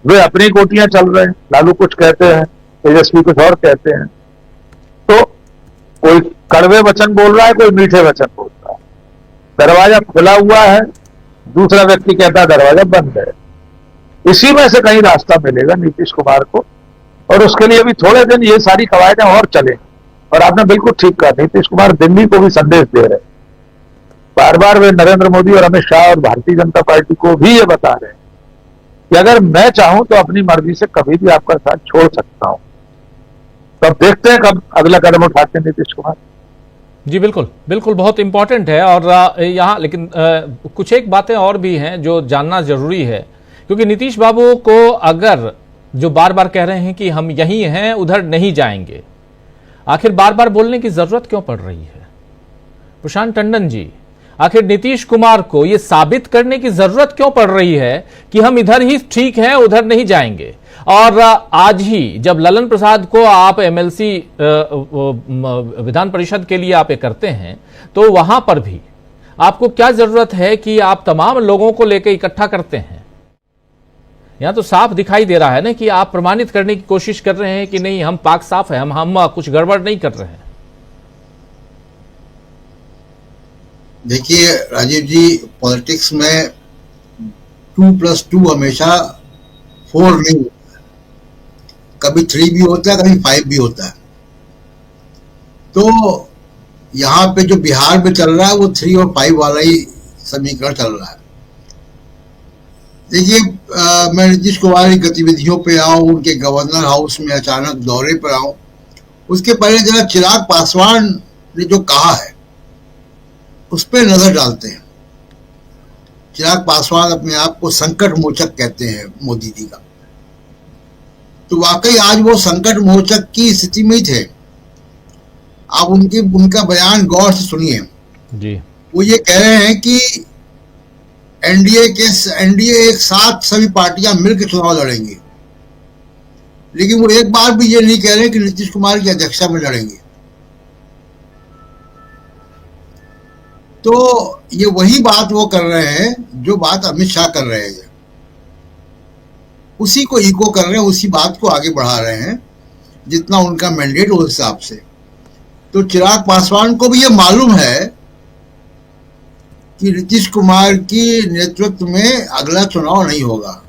वे अपनी कोटियां चल रहे हैं, लालू कुछ कहते हैं, तेजस्वी कुछ और कहते हैं। तो कोई कड़वे वचन बोल रहा है, कोई मीठे वचन बोल रहा है। दरवाजा खुला हुआ है, दूसरा व्यक्ति कहता है दरवाजा बंद है। इसी में से कहीं रास्ता मिलेगा नीतीश कुमार को, और उसके लिए भी थोड़े दिन ये सारी कवायदें और चलें। और आपने बिल्कुल ठीक कहा, नीतीश कुमार दिल्ली को भी संदेश दे रहे हैं। बार बार वे नरेंद्र मोदी और अमित शाह और भारतीय जनता पार्टी को भी ये बता रहे हैं कि अगर मैं चाहूं तो अपनी मर्जी से कभी भी आपका साथ छोड़ सकता हूं। तो अब देखते हैं कब अगला कदम उठाते हैं नीतीश कुमार। जी बिल्कुल बिल्कुल, बहुत इंपॉर्टेंट है। और यहाँ लेकिन कुछ एक बातें और भी हैं जो जानना जरूरी है, क्योंकि नीतीश बाबू को अगर जो बार बार कह रहे हैं कि हम यहीं हैं, उधर नहीं जाएंगे, आखिर बार बार बोलने की जरूरत क्यों पड़ रही है? प्रशांत टंडन जी, आखिर नीतीश कुमार को यह साबित करने की जरूरत क्यों पड़ रही है कि हम इधर ही ठीक हैं, उधर नहीं जाएंगे? और आज ही जब ललन प्रसाद को आप एमएलसी विधान परिषद के लिए आप ये करते हैं, तो वहां पर भी आपको क्या जरूरत है कि आप तमाम लोगों को लेकर इकट्ठा करते हैं? यहां तो साफ दिखाई दे रहा है ना कि आप प्रमाणित करने की कोशिश कर रहे हैं कि नहीं, हम पाक साफ है, हम कुछ गड़बड़ नहीं कर रहे हैं। देखिए राजीव जी, पॉलिटिक्स में 2+2 हमेशा 4 नहीं होता, कभी 3 भी होता है, कभी 5 भी होता है। तो यहाँ पे जो बिहार में चल रहा है वो 3 और 5 वाला ही समीकरण चल रहा है। देखिए, मैं नीतीश कुमार की गतिविधियों पे आऊँ, उनके गवर्नर हाउस में अचानक दौरे पर आऊँ, उसके पहले जरा चिराग पासवान ने जो कहा है उस पर नजर डालते हैं। चिराग पासवान अपने आप को संकट मोचक कहते हैं मोदी जी का, तो वाकई आज वो संकट मोचक की स्थिति में ही थे। आप उनका बयान गौर से सुनिए जी। वो ये कह रहे हैं कि एनडीए एक साथ सभी पार्टियां मिलकर चुनाव लड़ेंगी, लेकिन वो एक बार भी ये नहीं कह रहे कि नीतीश कुमार की अध्यक्षता में लड़ेंगे। तो ये वही बात वो कर रहे हैं जो बात अमित शाह कर रहे हैं, उसी को इको कर रहे हैं, उसी बात को आगे बढ़ा रहे हैं जितना उनका मैंडेट उस हिसाब से। तो चिराग पासवान को भी ये मालूम है कि नीतीश कुमार की नेतृत्व में अगला चुनाव नहीं होगा।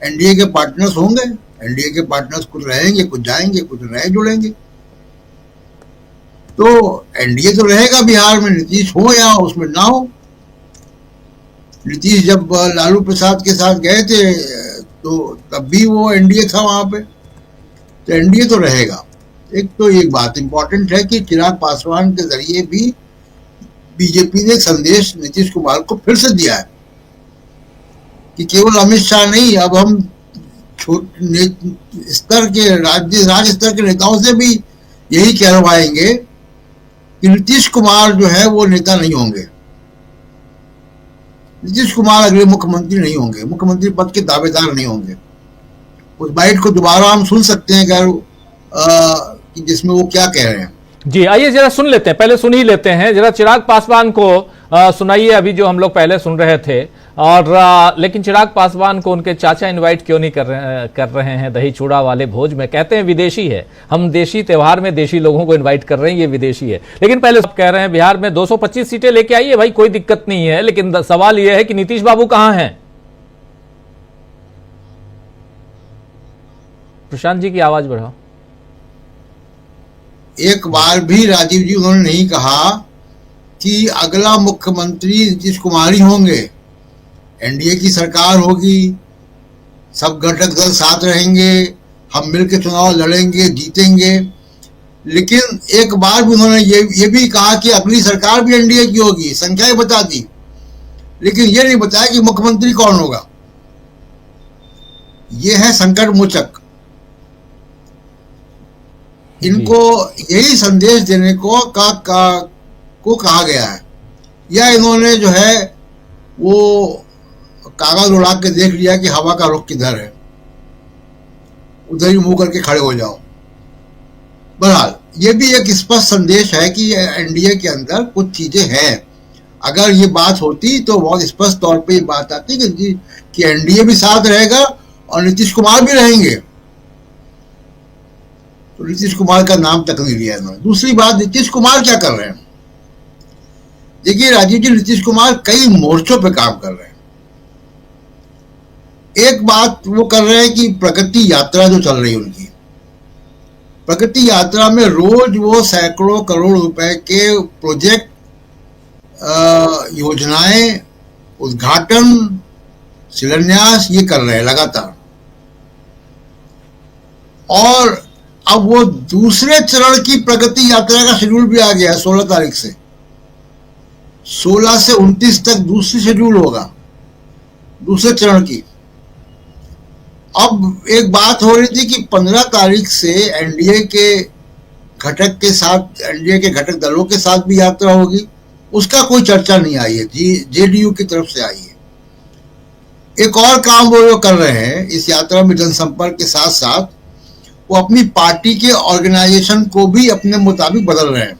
एनडीए के पार्टनर्स होंगे, एनडीए के पार्टनर्स कुछ रहेंगे, कुछ जाएंगे, कुछ नए जुड़ेंगे। तो एनडीए तो रहेगा बिहार में, नीतीश हो या उसमें ना हो। नीतीश जब लालू प्रसाद के साथ गए थे तो तब भी वो एनडीए था वहां पे, तो एनडीए तो रहेगा। एक तो ये बात इंपॉर्टेंट है कि चिराग पासवान के जरिए भी बीजेपी ने एक संदेश नीतीश कुमार को फिर से दिया है कि केवल अमित शाह नहीं, अब हम छोटे स्तर के राज्य स्तर के नेताओं से भी यही कहलवाएंगे कि नीतीश कुमार जो है वो नेता नहीं होंगे, नीतीश कुमार अगले मुख्यमंत्री नहीं होंगे, मुख्यमंत्री पद के दावेदार नहीं होंगे। उस बाइट को दोबारा हम सुन सकते हैं कि जिसमें वो क्या कह रहे हैं। जी, आइए जरा सुन लेते हैं, पहले सुन ही लेते हैं जरा चिराग पासवान को सुनाइए। अभी जो हम लोग पहले सुन रहे थे, और लेकिन चिराग पासवान को उनके चाचा इनवाइट क्यों नहीं कर रहे हैं दही चूड़ा वाले भोज में? कहते हैं विदेशी है, हम देशी त्योहार में देशी लोगों को इनवाइट कर रहे हैं, ये विदेशी है। लेकिन पहले सब कह रहे हैं बिहार में 225 सीटें लेके आइए भाई, कोई दिक्कत नहीं है, लेकिन सवाल यह है कि नीतीश बाबू कहां हैं? प्रशांत जी की आवाज बढ़ाओ। एक बार भी राजीव जी उन्होंने नहीं कहा कि अगला मुख्यमंत्री नीतीश कुमार ही होंगे, एनडीए की सरकार होगी, सब घटक दल साथ रहेंगे, हम मिलकर चुनाव लड़ेंगे, जीतेंगे। लेकिन एक बार भी उन्होंने ये भी कहा कि अगली सरकार भी एनडीए की होगी, संख्याएं बता दी, लेकिन ये नहीं बताया कि मुख्यमंत्री कौन होगा। ये है संकट मोचक। इनको यही संदेश देने को कहा गया है, या इन्होंने जो है वो कागज उड़ा के देख लिया कि हवा का रुख किधर है, उधर ही मुंह करके खड़े हो जाओ। बहरहाल ये भी एक स्पष्ट संदेश है कि एनडीए के अंदर कुछ चीजें हैं। अगर ये बात होती तो बहुत स्पष्ट तौर पे ये बात आती कि एनडीए भी साथ रहेगा और नीतीश कुमार भी रहेंगे। तो नीतीश कुमार का नाम तक नहीं लिया इन्होंने। दूसरी बात, नीतीश कुमार क्या कर रहे हैं? देखिए राजीव जी, नीतीश कुमार कई मोर्चों पे काम कर रहे हैं। एक बात वो कर रहे हैं कि प्रगति यात्रा जो चल रही है उनकी, प्रगति यात्रा में रोज वो सैकड़ों करोड़ रुपए के प्रोजेक्ट, योजनाएं, उद्घाटन, शिलान्यास ये कर रहे हैं लगातार। और अब वो दूसरे चरण की प्रगति यात्रा का शेड्यूल भी आ गया है 16 तारीख से। 16 से 29 तक दूसरी शेड्यूल होगा दूसरे चरण की। अब एक बात हो रही थी कि 15 तारीख से एनडीए के घटक के साथ, एनडीए के घटक दलों के साथ भी यात्रा होगी, उसका कोई चर्चा नहीं आई है, जेडीयू की तरफ से आई है। एक और काम वो कर रहे हैं इस यात्रा में, जनसंपर्क के साथ साथ वो अपनी पार्टी के ऑर्गेनाइजेशन को भी अपने मुताबिक बदल रहे हैं।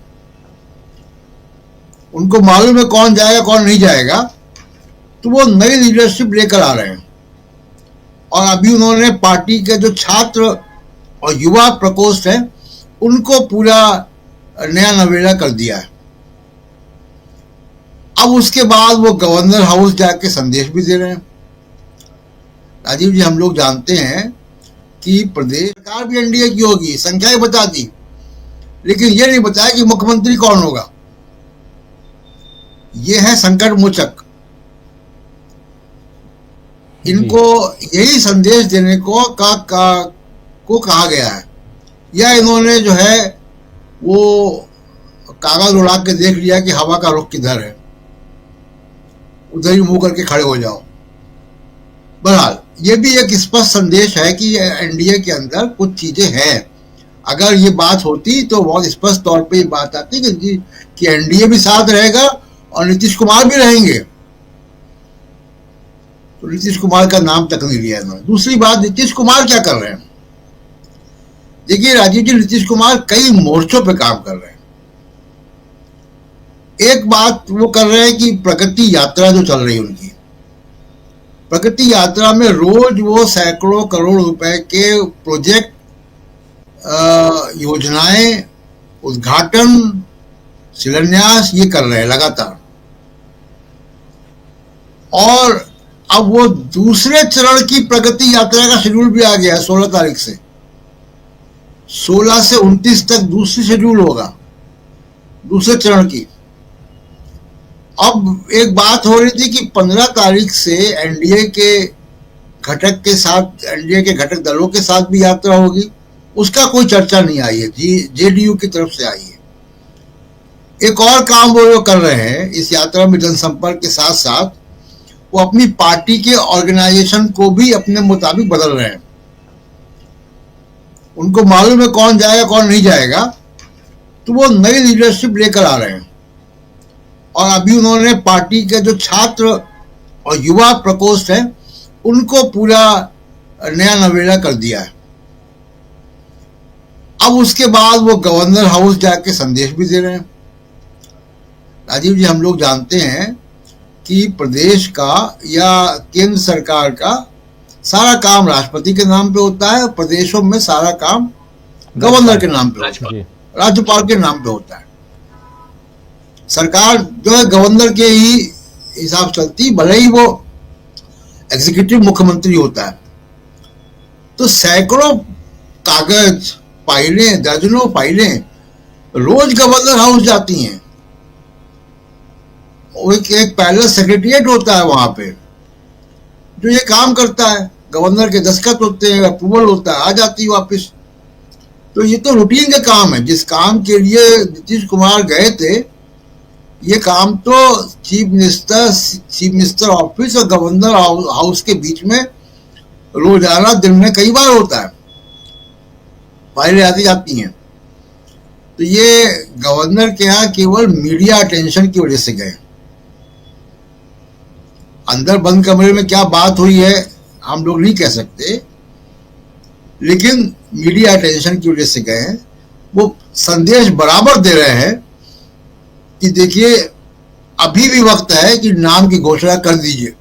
उनको मालूम है कौन जाएगा कौन नहीं जाएगा, तो वो नई लीडरशिप लेकर आ रहे हैं। और अभी उन्होंने पार्टी के जो छात्र और युवा प्रकोष्ठ है उनको पूरा नया नवेला कर दिया है। अब उसके बाद वो गवर्नर हाउस जाके संदेश भी दे रहे हैं। राजीव जी, हम लोग जानते हैं कि प्रदेश सरकार भी एनडीए की होगी, संख्या ही बता दी, लेकिन ये नहीं बताया कि मुख्यमंत्री कौन होगा। ये है संकट मोचक। इनको यही संदेश देने को कहा गया है, या इन्होंने जो है वो कागज उड़ा के देख लिया कि हवा का रुख किधर है, उधर ही मुंह करके खड़े हो जाओ। बहरहाल ये भी एक स्पष्ट संदेश है कि एनडीए के अंदर कुछ चीजें हैं। अगर ये बात होती तो बहुत स्पष्ट तौर पे ये बात आती कि एनडीए भी साथ रहेगा और नीतीश कुमार भी रहेंगे। तो नीतीश कुमार का नाम तक नहीं लिया इन्होंने। दूसरी बात, नीतीश कुमार क्या कर रहे हैं? देखिए राजीव जी, नीतीश कुमार कई मोर्चों पे काम कर रहे हैं। एक बात वो कर रहे हैं कि प्रगति यात्रा जो चल रही है उनकी, प्रगति यात्रा में रोज वो सैकड़ों करोड़ रुपए के प्रोजेक्ट, योजनाएं, उद्घाटन, शिलान्यास ये कर रहे हैं लगातार। और अब वो दूसरे चरण की प्रगति यात्रा का शेड्यूल भी आ गया है 16 तारीख से। 16 से 29 तक दूसरी शेड्यूल होगा दूसरे चरण की। अब एक बात हो रही थी कि 15 तारीख से एनडीए के घटक के साथ, एनडीए के घटक दलों के साथ भी यात्रा होगी। उसका कोई चर्चा नहीं आई है, जेडीयू की तरफ से आई है। एक और काम वो कर रहे हैं इस यात्रा में, जनसंपर्क के साथ साथ वो अपनी पार्टी के ऑर्गेनाइजेशन को भी अपने मुताबिक बदल रहे हैं। उनको मालूम है कौन जाएगा कौन नहीं जाएगा, तो वो नई लीडरशिप लेकर आ रहे हैं। और अभी उन्होंने पार्टी के जो छात्र और युवा प्रकोष्ठ है उनको पूरा नया नवेला कर दिया है। अब उसके बाद वो गवर्नर हाउस जाके संदेश भी दे रहे हैं। राजीव जी, हम लोग जानते हैं कि प्रदेश का या केंद्र सरकार का सारा काम राष्ट्रपति के नाम पे होता है, और प्रदेशों में सारा काम गवर्नर के नाम पे होता है, राज्यपाल के नाम पे होता है। सरकार जो है गवर्नर के ही हिसाब चलती, भले ही वो एग्जीक्यूटिव मुख्यमंत्री होता है। तो सैकड़ों कागज, फाइलें, दर्जनों फाइलें रोज गवर्नर हाउस जाती हैं। एक पैलेस सेक्रेटरिएट होता है वहां पे जो ये काम करता है, गवर्नर के दस्तखत होते हैं, अप्रूवल होता है, आ जाती है वापस। तो ये तो रूटीन का काम है। जिस काम के लिए नीतीश कुमार गए थे, ये काम तो चीफ मिनिस्टर ऑफिस और गवर्नर हाउस के बीच में रोजाना दिन में कई बार होता है, फाइलें आती जाती हैं। तो ये गवर्नर के यहाँ केवल मीडिया अटेंशन की वजह से गए। अंदर बंद कमरे में क्या बात हुई है हम लोग नहीं कह सकते, लेकिन मीडिया अटेंशन की वजह से गए हैं। वो संदेश बराबर दे रहे हैं कि देखिए अभी भी वक्त है कि नाम की घोषणा कर दीजिए।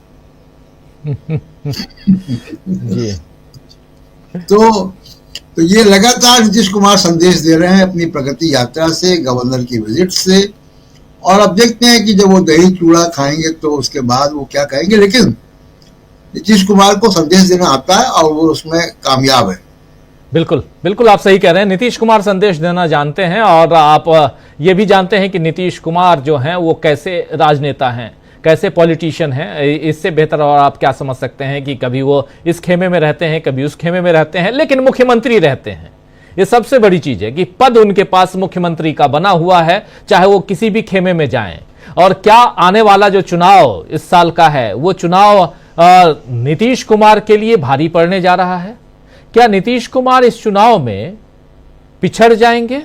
तो ये लगातार नीतीश कुमार संदेश दे रहे हैं अपनी प्रगति यात्रा से, गवर्नर की विजिट से। और अब देखते हैं कि जब वो दही चूड़ा खाएंगे तो उसके बाद वो क्या कहेंगे। लेकिन नीतीश कुमार को संदेश देना आता है और वो उसमें कामयाब है। बिल्कुल बिल्कुल, आप सही कह रहे हैं। नीतीश कुमार संदेश देना जानते हैं, और आप ये भी जानते हैं कि नीतीश कुमार जो हैं वो कैसे राजनेता हैं, कैसे पॉलिटिशियन हैं। इससे बेहतर और आप क्या समझ सकते हैं कि कभी वो इस खेमे में रहते हैं, कभी उस खेमे में रहते हैं, लेकिन मुख्यमंत्री रहते हैं। ये सबसे बड़ी चीज है कि पद उनके पास मुख्यमंत्री का बना हुआ है, चाहे वो किसी भी खेमे में जाएं। और क्या आने वाला जो चुनाव इस साल का है, वो चुनाव नीतीश कुमार के लिए भारी पड़ने जा रहा है? क्या नीतीश कुमार इस चुनाव में पिछड़ जाएंगे,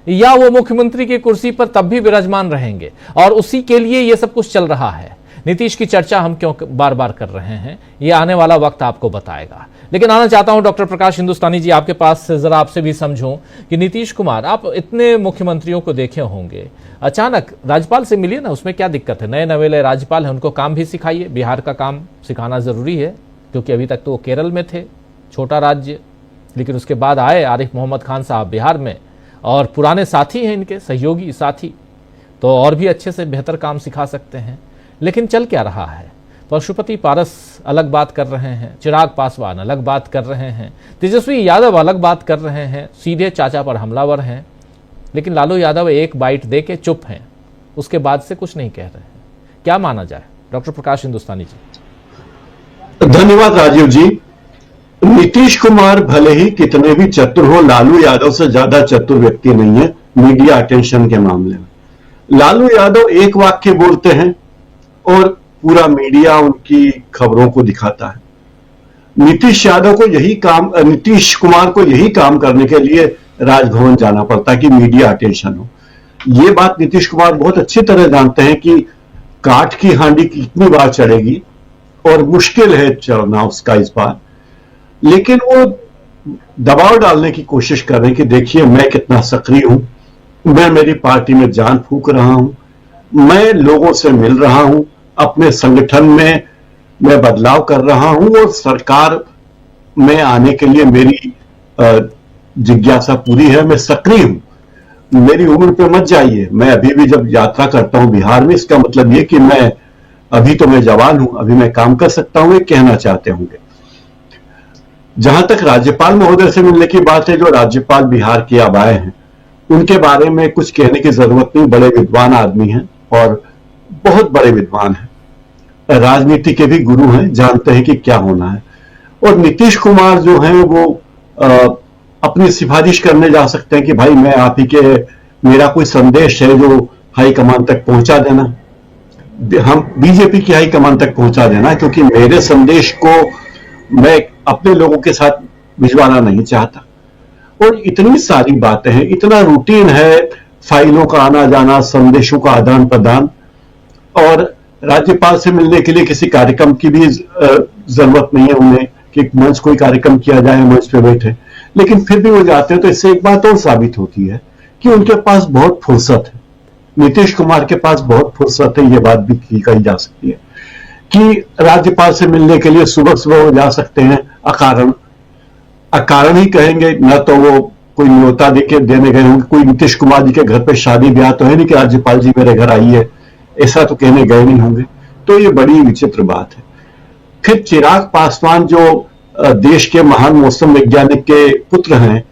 या वो मुख्यमंत्री की कुर्सी पर तब भी विराजमान रहेंगे? और उसी के लिए ये सब कुछ चल रहा है। नीतीश की चर्चा हम क्यों बार बार कर रहे हैं, ये आने वाला वक्त आपको बताएगा। लेकिन आना चाहता हूं डॉक्टर प्रकाश हिंदुस्तानी जी आपके पास, जरा आपसे भी समझूं कि नीतीश कुमार, आप इतने मुख्यमंत्रियों को देखे होंगे, अचानक राज्यपाल से मिलिए ना, उसमें क्या दिक्कत है? नए नवेले राज्यपाल हैं, उनको काम भी सिखाइए। बिहार का काम सिखाना जरूरी है, क्योंकि अभी तक तो वो केरल में थे, छोटा राज्य, लेकिन उसके बाद आए आरिफ मोहम्मद खान साहब बिहार में, और पुराने साथी हैं इनके, सहयोगी साथी। तो और भी अच्छे से बेहतर काम सिखा सकते हैं। लेकिन चल क्या रहा है? पशुपति पारस अलग बात कर रहे हैं, चिराग पासवान अलग बात कर रहे हैं, तेजस्वी यादव अलग बात कर रहे हैं, सीधे चाचा पर हमलावर हैं। लेकिन लालू यादव एक बाइट दे के चुप हैं, उसके बाद से कुछ नहीं कह रहे हैं। क्या माना जाए? डॉक्टर प्रकाश हिंदुस्तानी जी। धन्यवाद राजीव जी। नीतीश कुमार भले ही कितने भी चतुर हो, लालू यादव से ज्यादा चतुर व्यक्ति नहीं है मीडिया अटेंशन के मामले में। लालू यादव एक वाक्य बोलते हैं और पूरा मीडिया उनकी खबरों को दिखाता है। नीतीश कुमार को यही काम करने के लिए राजभवन जाना पड़ता है कि मीडिया अटेंशन हो। ये बात नीतीश कुमार बहुत अच्छी तरह जानते हैं कि काठ की हांडी कितनी बार चढ़ेगी और मुश्किल है चढ़ना उसका इस बार। लेकिन वो दबाव डालने की कोशिश कर रहे हैं कि देखिए मैं कितना सक्रिय हूं, मैं मेरी पार्टी में जान फूंक रहा हूं, मैं लोगों से मिल रहा हूं, अपने संगठन में मैं बदलाव कर रहा हूं और सरकार में आने के लिए मेरी जिज्ञासा पूरी है, मैं सक्रिय हूं। मेरी उम्र पे मत जाइए, मैं अभी भी जब यात्रा करता हूं बिहार में, इसका मतलब ये कि मैं अभी तो मैं जवान हूं, अभी मैं काम कर सकता हूं, ये कहना चाहते होंगे। जहां तक राज्यपाल महोदय से मिलने की बात है, जो राज्यपाल बिहार के अब आए हैं, उनके बारे में कुछ कहने की जरूरत नहीं। बड़े विद्वान आदमी हैं और बहुत बड़े विद्वान हैं, राजनीति के भी गुरु हैं, जानते हैं कि क्या होना है। और नीतीश कुमार जो हैं वो अपनी सिफारिश करने जा सकते हैं कि भाई मैं आप ही के, मेरा कोई संदेश है जो हाईकमान तक पहुंचा देना, हम बीजेपी की हाईकमान तक पहुंचा देना, क्योंकि मेरे संदेश को मैं अपने लोगों के साथ भिजवाना नहीं चाहता। और इतनी सारी बातें हैं, इतना रूटीन है फाइलों का आना जाना, संदेशों का आदान प्रदान, और राज्यपाल से मिलने के लिए किसी कार्यक्रम की भी जरूरत नहीं है उन्हें कि मंच कोई कार्यक्रम किया जाए, मंच पे बैठे। लेकिन फिर भी वो जाते हैं, तो इससे एक बात और साबित होती है कि उनके पास बहुत फुर्सत है। नीतीश कुमार के पास बहुत फुर्सत है, ये बात भी कही जा सकती है कि राज्यपाल से मिलने के लिए सुबह सुबह वो जा सकते हैं अकारण ही कहेंगे, न तो वो कोई न्योता देने गए होंगे, कोई नीतीश कुमार जी के घर पे शादी ब्याह तो है नहीं कि राज्यपाल जी मेरे घर आइए, ऐसा तो कहने गए नहीं होंगे। तो ये बड़ी विचित्र बात है। फिर चिराग पासवान जो देश के महान मौसम वैज्ञानिक के पुत्र हैं,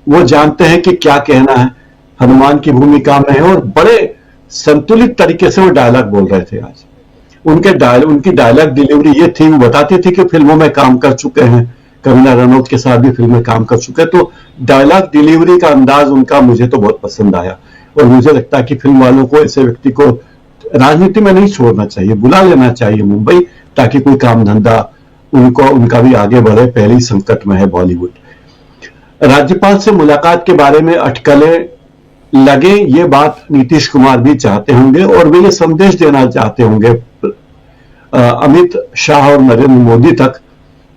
वो जानते हैं कि क्या कहना है, हनुमान की भूमिका में है, और बड़े संतुलित तरीके से वो डायलॉग बोल रहे थे आज। उनकी डायलॉग डिलीवरी ये थी, वो बताते थे कि फिल्मों में काम कर चुके हैं, कंगना रनौत के साथ भी फिल्म में काम कर चुके हैं। तो डायलॉग डिलीवरी का अंदाज उनका मुझे तो बहुत पसंद आया, और मुझे लगता है कि फिल्म वालों को, ऐसे व्यक्ति को राजनीति में नहीं छोड़ना चाहिए, बुला लेना चाहिए मुंबई, ताकि कोई काम धंधा उनका भी आगे बढ़े। पहले ही संकट में है बॉलीवुड। राज्यपाल से मुलाकात के बारे में अटकलें लगे, ये बात नीतीश कुमार भी चाहते होंगे, और वे ये संदेश देना चाहते होंगे अमित शाह और नरेंद्र मोदी तक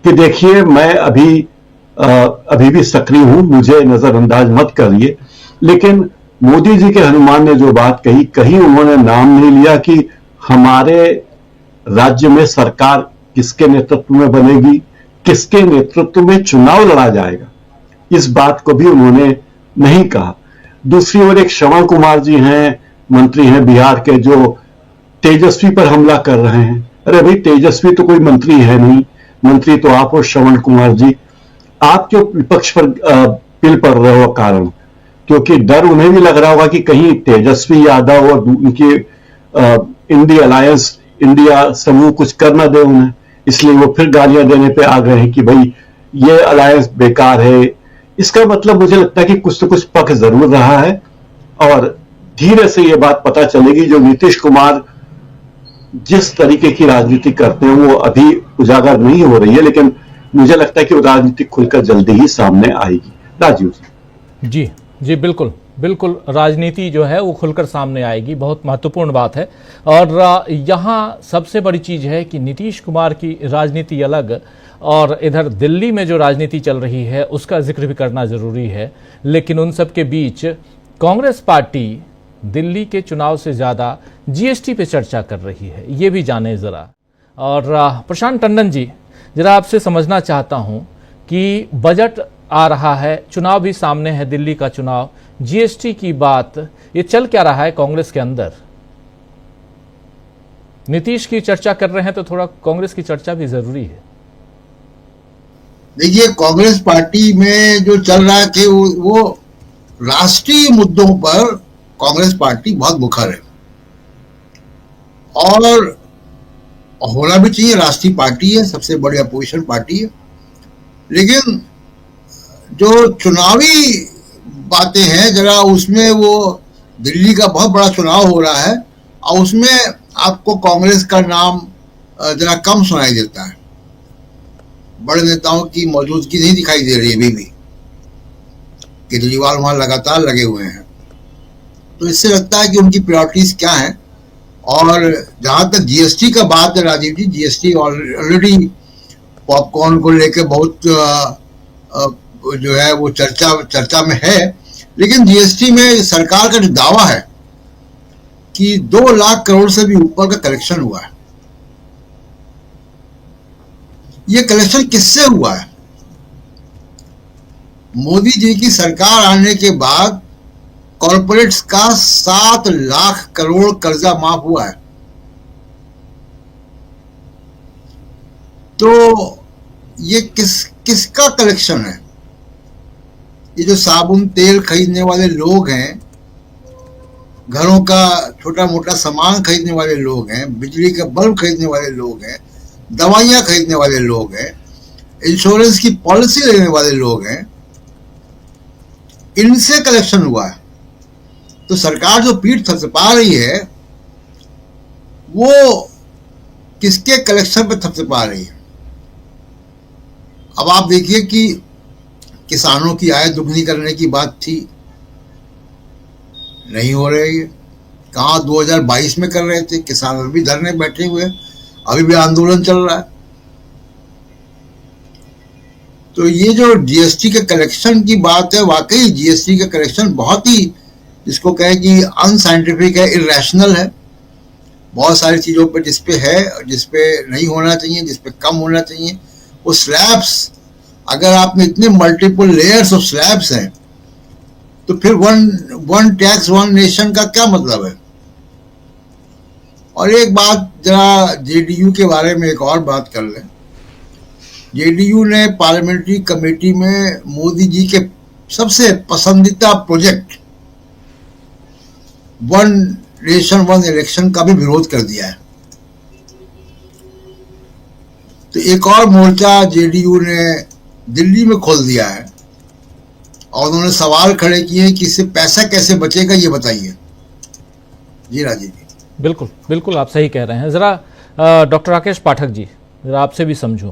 कि देखिए मैं अभी भी सक्रिय हूं, मुझे नजरअंदाज मत करिए। लेकिन मोदी जी के हनुमान ने जो बात कही, कहीं उन्होंने नाम नहीं लिया कि हमारे राज्य में सरकार किसके नेतृत्व में बनेगी, किसके नेतृत्व में चुनाव लड़ा जाएगा, इस बात को भी उन्होंने नहीं कहा। दूसरी ओर एक श्रवण कुमार जी हैं, मंत्री हैं बिहार के, जो तेजस्वी पर हमला कर रहे हैं। अरे भाई, तेजस्वी तो कोई मंत्री है नहीं, मंत्री तो आप और श्रवण कुमार जी। आप क्यों विपक्ष पर पिल पड़ रहे हो कारण? क्योंकि डर उन्हें भी लग रहा होगा कि कहीं तेजस्वी यादव और उनकी इंडिया समूह कुछ कर ना दे उन्हें, इसलिए वो फिर गालियां देने पे आ गए हैं कि भाई ये अलायंस बेकार है। इसका मतलब मुझे लगता है कि कुछ तो कुछ पक्ष जरूर रहा है, और धीरे से ये बात पता चलेगी। जो नीतीश कुमार जिस तरीके की राजनीति करते हैं वो अभी उजागर नहीं हो रही है, लेकिन मुझे लगता है कि वो राजनीति खुलकर जल्दी ही सामने आएगी। राजीव जी जी, बिल्कुल बिल्कुल, राजनीति जो है वो खुलकर सामने आएगी, बहुत महत्वपूर्ण बात है। और यहाँ सबसे बड़ी चीज़ है कि नीतीश कुमार की राजनीति अलग, और इधर दिल्ली में जो राजनीति चल रही है उसका जिक्र भी करना ज़रूरी है। लेकिन उन सब के बीच कांग्रेस पार्टी दिल्ली के चुनाव से ज़्यादा जीएसटी पे चर्चा कर रही है, ये भी जाने ज़रा। और प्रशांत टंडन जी, ज़रा आपसे समझना चाहता हूँ कि बजट आ रहा है, चुनाव भी सामने है, दिल्ली का चुनाव, जीएसटी की बात, ये चल क्या रहा है कांग्रेस के अंदर? नीतीश की चर्चा कर रहे हैं तो थोड़ा कांग्रेस की चर्चा भी जरूरी है। देखिए, कांग्रेस पार्टी में जो चल रहा है कि वो राष्ट्रीय मुद्दों पर कांग्रेस पार्टी बहुत मुखर है, और होना भी चाहिए। राष्ट्रीय पार्टी है, सबसे बड़ी अपोजिशन पार्टी है, लेकिन जो चुनावी बातें हैं जरा उसमें, वो दिल्ली का बहुत बड़ा चुनाव हो रहा है और उसमें आपको कांग्रेस का नाम जरा कम सुनाई देता है। बड़े नेताओं की मौजूदगी नहीं दिखाई दे रही है अभी भी। केजरीवाल वहां लगातार लगे हुए हैं, तो इससे लगता है कि उनकी प्रायोरिटीज क्या है। और जहां तक जीएसटी का बात है राजीव जी, जीएसटी ऑलरेडी पॉपकॉर्न को लेकर बहुत जो है वो चर्चा में है, लेकिन जीएसटी में सरकार का जो दावा है कि 2 लाख करोड़ से भी ऊपर का कलेक्शन हुआ है। ये कलेक्शन किससे हुआ है? मोदी जी की सरकार आने के बाद कॉर्पोरेट्स का 7 लाख करोड़ कर्जा माफ हुआ है। तो ये किसका कलेक्शन है? ये जो साबुन तेल खरीदने वाले लोग हैं, घरों का छोटा मोटा सामान खरीदने वाले लोग हैं, बिजली का बल्ब खरीदने वाले लोग हैं, दवाइयां खरीदने वाले लोग हैं, इंश्योरेंस की पॉलिसी लेने वाले लोग हैं, इनसे कलेक्शन हुआ है। तो सरकार जो पीठ थपथपा रही है वो किसके कलेक्शन पे थपथपा रही है? अब आप देखिए कि किसानों की आय दुगनी करने की बात थी, नहीं हो रही है। कहाँ 2022 में कर रहे थे, किसान अभी धरने बैठे हुए, अभी भी आंदोलन चल रहा है। तो ये जो जीएसटी के कलेक्शन की बात है, वाकई जीएसटी का कलेक्शन बहुत ही, जिसको कहें कि अनसाइंटिफिक है, इरेशनल है। बहुत सारी चीजों पे जिसपे है, जिसपे नहीं होना चाहिए, जिसपे कम होना चाहिए, वो स्लैब्स, अगर आपने इतने मल्टीपल लेयर्स ऑफ स्लैब्स हैं तो फिर वन टैक्स वन नेशन का क्या मतलब है? और एक बात जरा जेडीयू के बारे में एक और बात कर लें। जेडीयू ने पार्लियामेंट्री कमेटी में मोदी जी के सबसे पसंदीदा project one nation one election का भी विरोध कर दिया है। तो एक और मोर्चा जेडीयू ने दिल्ली में खोल दिया है और उन्होंने सवाल खड़े किए कि इससे पैसा कैसे बचेगा, ये बताइए। जी राजीव जी। बिल्कुल बिल्कुल आप सही कह रहे हैं। ज़रा डॉक्टर राकेश पाठक जी, ज़रा आपसे भी समझूं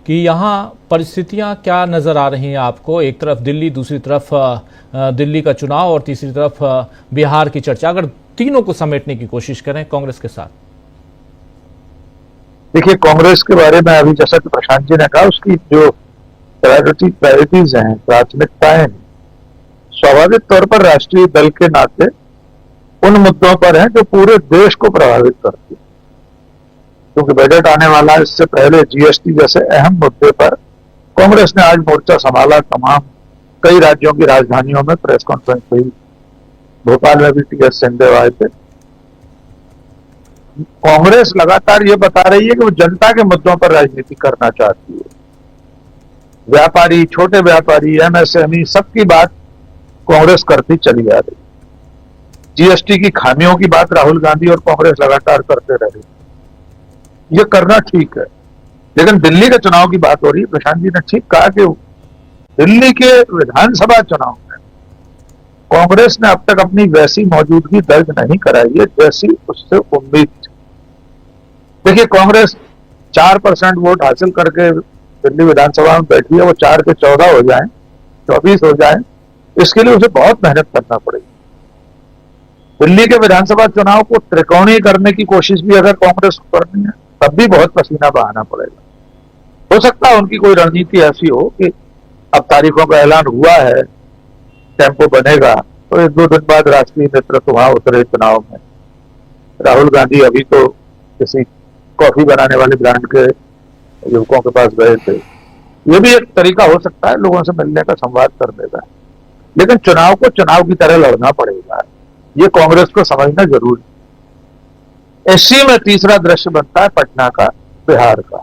कि यहाँ परिस्थितियाँ क्या नज़र आ रही हैं आपको? एक तरफ दिल्ली, दूसरी तरफ दिल्ली का चुनाव और तीसरी तरफ बिहार की चर्चा। अगर तीनों को समेटने की कोशिश करें कांग्रेस के साथ। देखिए, कांग्रेस के बारे में अभी जैसा कि प्रशांत जी ने कहा, उसकी जो प्रायोरिटीज हैं, प्राथमिकताएं, स्वाभाविक तौर पर राष्ट्रीय दल के नाते उन मुद्दों पर हैं जो पूरे देश को प्रभावित करती है। क्योंकि बजट आने वाला है, इससे पहले जीएसटी जैसे अहम मुद्दे पर कांग्रेस ने आज मोर्चा संभाला। तमाम कई राज्यों की राजधानियों में प्रेस कॉन्फ्रेंस हुई, भोपाल में भी टीएस सिंहदेव आए थे। कांग्रेस लगातार ये बता रही है कि वो जनता के मुद्दों पर राजनीति करना चाहती है। व्यापारी, छोटे व्यापारी, एमएसएमई, सबकी बात कांग्रेस करती चली जा रही। जीएसटी की खामियों की बात राहुल गांधी और कांग्रेस लगातार करते रहे। ये करना ठीक है, लेकिन दिल्ली के चुनाव की बात हो रही है। प्रशांत जी ने ठीक कहा कि दिल्ली के विधानसभा चुनाव में कांग्रेस ने अब तक अपनी वैसी मौजूदगी दर्ज नहीं कराई है जैसी उससे उम्मीद थी। देखिए, कांग्रेस 4% वोट हासिल करके दिल्ली विधानसभा में बैठी है। वो 4 के 14 हो जाए, 24 हो जाए, इसके लिए उसे बहुत मेहनत करना पड़ेगी। दिल्ली के विधानसभा चुनाव को त्रिकोणीय करने की कोशिश भी अगर कांग्रेस को करनी है, तब भी बहुत पसीना बहाना पड़ेगा। हो सकता है उनकी कोई रणनीति ऐसी हो कि अब तारीखों का ऐलान हुआ है, टेम्पो बनेगा, तो 1-2 दिन बाद राष्ट्रीय नेतृत्व वहां उतरे चुनाव में। राहुल गांधी अभी तो किसी कॉफी बनाने वाले ब्रांड के युवकों के पास गए थे। ये भी एक तरीका हो सकता है लोगों से मिलने का, संवाद करने का। लेकिन चुनाव को चुनाव की तरह लड़ना पड़ेगा, ये कांग्रेस को समझना जरूरी। इसी में तीसरा दृश्य बनता है पटना का, बिहार का।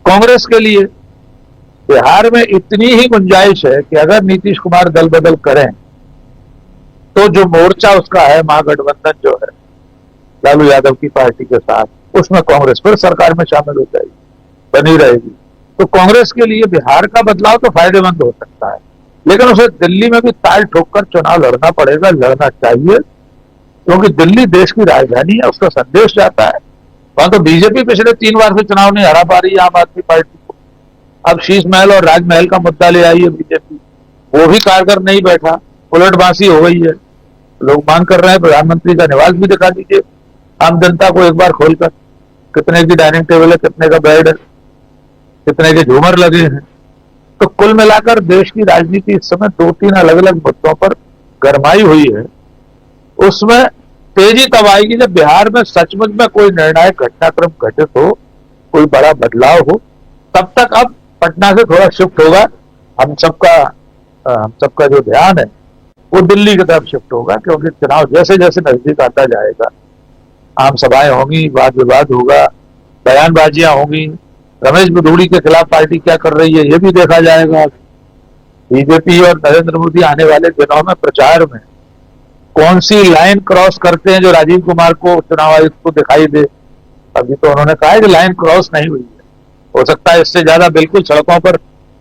कांग्रेस के लिए बिहार में इतनी ही गुंजाइश है कि अगर नीतीश कुमार दल बदल करें तो जो मोर्चा उसका है, महागठबंधन जो है लालू यादव की पार्टी के साथ, उसमें कांग्रेस फिर सरकार में शामिल हो जाएगी, बनी रहेगी। तो कांग्रेस के लिए बिहार का बदलाव तो फायदेमंद हो सकता है, लेकिन उसे दिल्ली में भी ताल ठोककर चुनाव लड़ना पड़ेगा, लड़ना चाहिए, क्योंकि दिल्ली देश की राजधानी है, उसका संदेश जाता है। वहां तो बीजेपी पिछले 3 बार से चुनाव नहीं हरा पा रही है आम आदमी पार्टी को। अब शीश महल और राजमहल का मुद्दा ले आई है बीजेपी, वो भी कारगर नहीं बैठा, उलटबांसी हो गई है। लोग मांग कर रहे हैं प्रधानमंत्री का निवास भी दिखा दीजिए आम जनता को एक बार खोलकर, कितने की डाइनिंग टेबल है, कितने का बेड है, कितने के झूमर लगे हैं। तो कुल मिलाकर देश की राजनीति इस समय 2-3 अलग अलग मुद्दों पर गरमाई हुई है। उसमें तेजी तब आएगी जब बिहार में सचमुच में कोई निर्णायक घटनाक्रम घटित हो, कोई बड़ा बदलाव हो। तब तक अब पटना से थोड़ा शिफ्ट होगा, हम सबका जो ध्यान है वो दिल्ली की तरफ शिफ्ट होगा, क्योंकि चुनाव जैसे जैसे नजदीक आता जाएगा, आम सभाएं होंगी, वाद विवाद होगा, बयानबाजियां होंगी, रमेश बिधूड़ी के खिलाफ पार्टी क्या कर रही है ये भी देखा जाएगा। बीजेपी और नरेंद्र मोदी आने वाले दिनों में प्रचार में कौन सी लाइन क्रॉस करते हैं जो राजीव कुमार को, चुनाव आयुक्त को दिखाई दे। अभी तो उन्होंने कहा है कि लाइन क्रॉस नहीं हुई है, हो सकता है इससे ज्यादा बिल्कुल सड़कों पर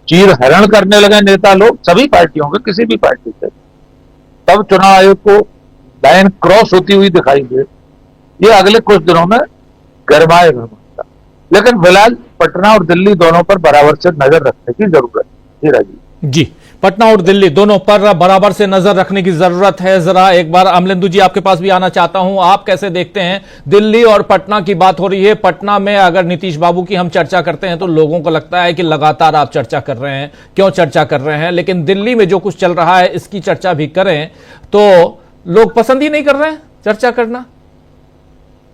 चीर हरण करने लगे नेता लोग, सभी पार्टियों के, किसी भी पार्टी से, तब चुनाव आयोग को लाइन क्रॉस होती हुई दिखाई दे। ये अगले कुछ दिनों में गरमाएगा मामला, लेकिन फिलहाल पटना और दिल्ली दोनों पर बराबर से नजर रखने की जरूरत है। जी राजीव जी, पटना और दिल्ली दोनों पर बराबर से नजर रखने की जरूरत है। जरा एक बार अमलेंदु जी आपके पास भी आना चाहता हूं, आप कैसे देखते हैं? दिल्ली और पटना की बात हो रही है। पटना में अगर नीतीश बाबू की हम चर्चा करते हैं तो लोगों को लगता है कि लगातार आप चर्चा कर रहे हैं, क्यों चर्चा कर रहे हैं, लेकिन दिल्ली में जो कुछ चल रहा है इसकी चर्चा भी करें तो लोग पसंद ही नहीं कर रहे हैं चर्चा करना।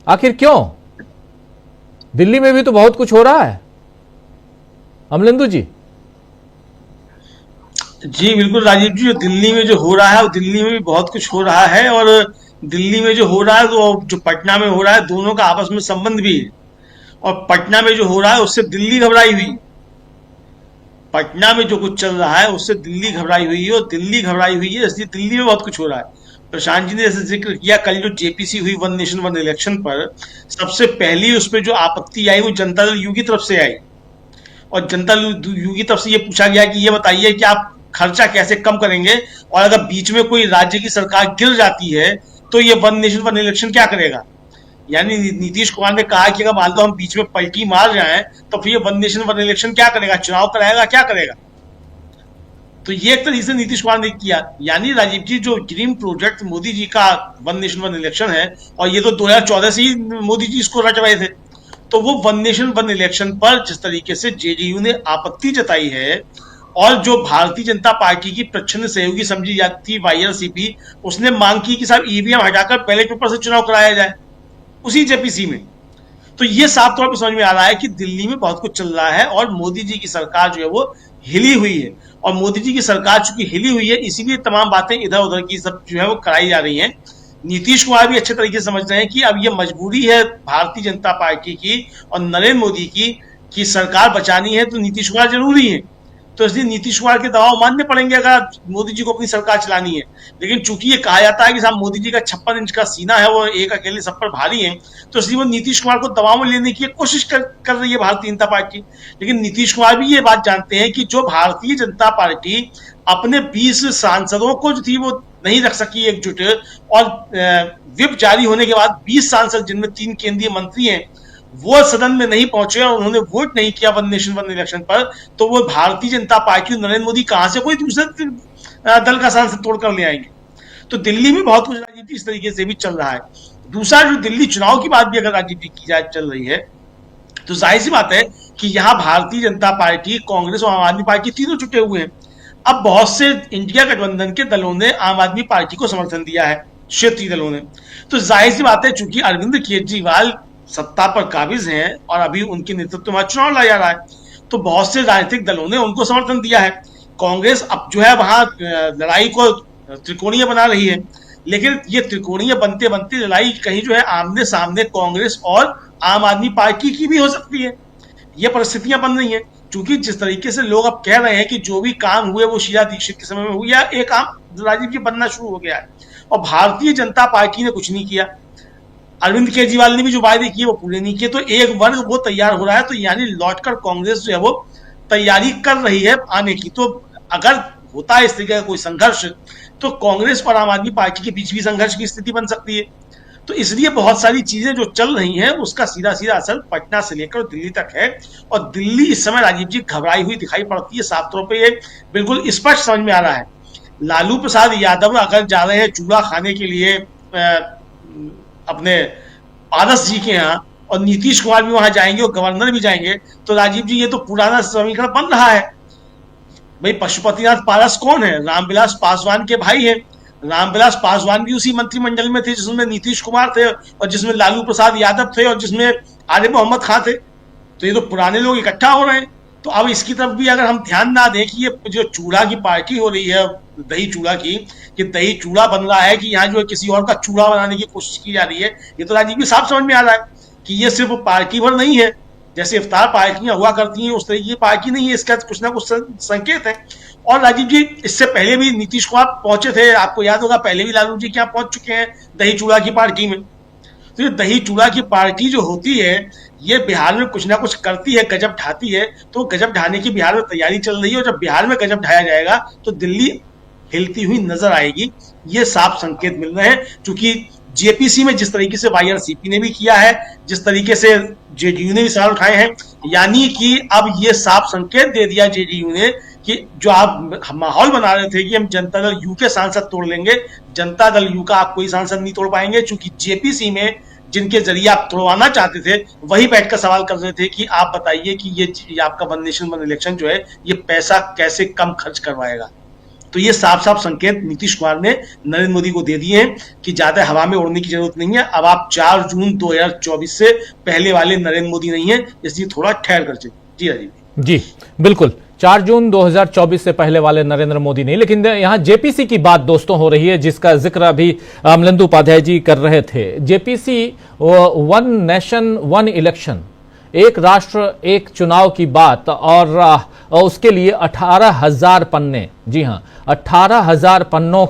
आखिर क्यों? दिल्ली में भी तो बहुत कुछ हो रहा है। अमलेंदु जी। जी बिल्कुल राजीव जी, जो दिल्ली में जो हो रहा है वो दिल्ली में भी बहुत कुछ हो रहा है, और दिल्ली में जो हो रहा है तो जो पटना में हो रहा है, दोनों का आपस में संबंध भी है। और पटना में जो हो रहा है उससे दिल्ली घबराई हुई, पटना में जो कुछ चल रहा है उससे दिल्ली घबराई हुई है, और दिल्ली घबराई हुई है इसलिए दिल्ली में बहुत कुछ हो रहा है। प्रशांत जी ने जैसे जिक्र किया, कल जो जेपीसी हुई वन नेशन वन इलेक्शन पर, सबसे पहली उस पर जो आपत्ति आई वो जनता दल यू की तरफ से आई, और जनता दल यू की तरफ से ये पूछा गया कि ये बताइए कि आप खर्चा कैसे कम करेंगे, और अगर बीच में कोई राज्य की सरकार गिर जाती है तो ये वन नेशन वन इलेक्शन क्या करेगा। यानी नीतीश कुमार ने कहा कि अगर मान लो हम बीच में पलटी मार जाएं तो फिर ये वन नेशन वन इलेक्शन क्या करेगा, चुनाव कराएगा, क्या करेगा। तो ये एक तरीके से नीतीश कुमार ने किया। यानी राजीव जी, जो ड्रीम प्रोजेक्ट मोदी जी का वन नेशन वन इलेक्शन है, और ये तो 2014 से ही मोदी जी इसको रच रहे थे, तो वो वन नेशन वन इलेक्शन पर जिस तरीके से जेडीयू ने आपत्ति जताई है, और जो भारतीय जनता पार्टी की प्रच्छन्न सहयोगी समझी जाती थी वाईआरसीपी, उसने मांग की कि साहब ईवीएम हटाकर बैलेट पेपर से चुनाव कराया जाए उसी जेपीसी में। तो ये साफ तौर पर समझ में आ रहा है कि दिल्ली में बहुत कुछ चल रहा है, और मोदी जी की सरकार जो है वो हिली हुई है, और मोदी जी की सरकार चूंकि हिली हुई है इसीलिए तमाम बातें इधर उधर की सब जो है वो कराई जा रही हैं। नीतीश कुमार भी अच्छे तरीके से समझ रहे हैं कि अब ये मजबूरी है भारतीय जनता पार्टी की और नरेंद्र मोदी की कि सरकार बचानी है तो नीतीश कुमार जरूरी है, तो इसलिए नीतीश कुमार के दबाव मानने पड़ेंगे अगर मोदी जी को अपनी सरकार चलानी है। लेकिन चूंकि ये कहा जाता है कि साहब मोदी जी का 56 इंच का सीना है, वो एक अकेले सब पर भारी है, तो इसलिए वो नीतीश कुमार को दबाव में लेने की कोशिश कर रही है भारतीय जनता पार्टी। लेकिन नीतीश कुमार भी ये बात जानते हैं कि जो भारतीय जनता पार्टी अपने 20 सांसदों को जो थी वो नहीं रख सकी एकजुट, और व्हिप जारी होने के बाद 20 सांसद जिनमें 3 केंद्रीय मंत्री हैं वो सदन में नहीं पहुंचे और उन्होंने वोट नहीं किया वन नेशन वन इलेक्शन पर, तो वो भारतीय जनता पार्टी नरेंद्र मोदी कहां से कोई दूसरे दल का सांसद तोड़कर ले आएंगे। तो दिल्ली में बहुत कुछ राजनीति इस तरीके से भी चल रहा है। दूसरा, जो दिल्ली चुनाव की बात भी अगर राजनीति की जाए चल रही है, तो जाहिर सी बात है कि यहाँ भारतीय जनता पार्टी, कांग्रेस और आम आदमी पार्टी तीनों जुटे हुए हैं। अब बहुत से इंडिया गठबंधन के दलों ने आम आदमी पार्टी को समर्थन दिया है, क्षेत्रीय दलों ने। तो जाहिर सी बात है, चूंकि अरविंद केजरीवाल सत्ता पर काबिज हैं और अभी उनके नेतृत्व में चुनाव लाया जा रहा है, तो बहुत से राजनीतिक दलों ने उनको समर्थन दिया है। कांग्रेस अब जो है वहां लड़ाई को त्रिकोणीय बना रही है। लेकिन ये त्रिकोणीय बनते बनते लड़ाई कहीं जो है आमने सामने कांग्रेस और आम आदमी पार्टी की भी हो सकती है। ये परिस्थितियां बन रही हैं, क्योंकि जिस तरीके से लोग अब कह रहे हैं कि जो भी काम हुए वो शीला दीक्षित के समय में हुआ, एक काम राजीव जी बनना शुरू हो गया है और भारतीय जनता पार्टी ने कुछ नहीं किया। अरविंद केजरीवाल ने भी जो वायदे किए वो पूरे नहीं किए। तो एक वर्ग वो तैयार हो रहा है, तो यानी लौटकर कांग्रेस जो है वो तैयारी कर रही है आने की। तो अगर होता है इस तरीके का कोई संघर्ष, तो कांग्रेस और आम आदमी पार्टी के बीच भी संघर्ष की स्थिति बन सकती है। तो इसलिए बहुत सारी चीजें जो चल रही हैं उसका सीधा सीधा असर पटना से लेकर दिल्ली तक है। और दिल्ली इस समय राजीव जी घबराई हुई दिखाई पड़ती है। साफ तौर पर ये बिल्कुल स्पष्ट समझ में आ रहा है। लालू प्रसाद यादव अगर जा रहे हैं चूड़ा खाने के लिए अपने पारस जी के यहाँ, और नीतीश कुमार भी वहां जाएंगे और गवर्नर भी जाएंगे, तो राजीव जी ये तो पुराना समीकरण बन रहा है। भाई पशुपतिनाथ पारस कौन है? रामविलास पासवान के भाई हैं। रामविलास पासवान भी उसी मंत्रिमंडल में थे जिसमें नीतीश कुमार थे और जिसमें लालू प्रसाद यादव थे और जिसमें आरिफ मोहम्मद खान थे। तो ये तो पुराने लोग इकट्ठा हो रहे हैं। तो अब इसकी तरफ भी अगर हम ध्यान ना दें कि ये जो चूड़ा की पार्टी हो रही है, दही चूड़ा की, कि दही चूड़ा बन रहा है कि यहाँ जो है किसी और का चूड़ा बनाने की कोशिश की जा रही है, ये तो राजीव भी साफ समझ में आ रहा है कि ये सिर्फ पार्टी भर नहीं है। जैसे इफ्तार पार्टियां हुआ करती हैं उस तरीके की पार्टी नहीं है, इसका कुछ ना कुछ संकेत है। और राजीव जी इससे पहले भी नीतीश कुमार पहुंचे थे, आपको याद होगा, पहले भी लालू जी क्या पहुंच चुके हैं दही चूड़ा की पार्टी में। तो ये दही चूड़ा की पार्टी जो होती है ये बिहार में कुछ ना कुछ करती है, गजब ढाती है। तो गजब ढाने की बिहार में तैयारी चल रही है और जब बिहार में गजब ढाया जाएगा तो दिल्ली हिलती हुई नजर आएगी। ये साफ संकेत मिल रहे हैं, क्योंकि जेपीसी में जिस तरीके से वाईआरसीपी ने भी किया है, जिस तरीके से जेडीयू ने भी सवाल उठाए हैं, यानी कि अब ये साफ संकेत दे दिया जेडीयू ने कि जो आप माहौल बना रहे थे कि हम जनता दल यू के सांसद तोड़ लेंगे, जनता दल यू का आप कोई सांसद नहीं तोड़ पाएंगे, क्योंकि जेपीसी में जिनके जरिए आप तोड़वाना चाहते थे वही बैठकर सवाल कर रहे थे कि आप बताइए कि ये आपका वन नेशन वन इलेक्शन जो है ये पैसा कैसे कम खर्च करवाएगा। तो ये साफ साफ संकेत नीतीश कुमार ने नरेंद्र मोदी को दे दिए हैं कि ज्यादा हवा में उड़ने की जरूरत नहीं है। अब आप 4 जून 2024 से पहले वाले नरेंद्र मोदी नहीं है, इसलिए थोड़ा ठहर कर चलिए। जी राजीव जी बिल्कुल, 4 जून 2024 से पहले वाले नरेंद्र मोदी नहीं। लेकिन यहाँ जेपीसी की बात दोस्तों हो रही है, जिसका जिक्र अभी अमलेंदु उपाध्याय जी कर रहे थे। JPC one nation one election, एक राष्ट्र एक चुनाव की बात, और उसके लिए 18,000 पन्ने, जी हाँ 18,000 पन्नों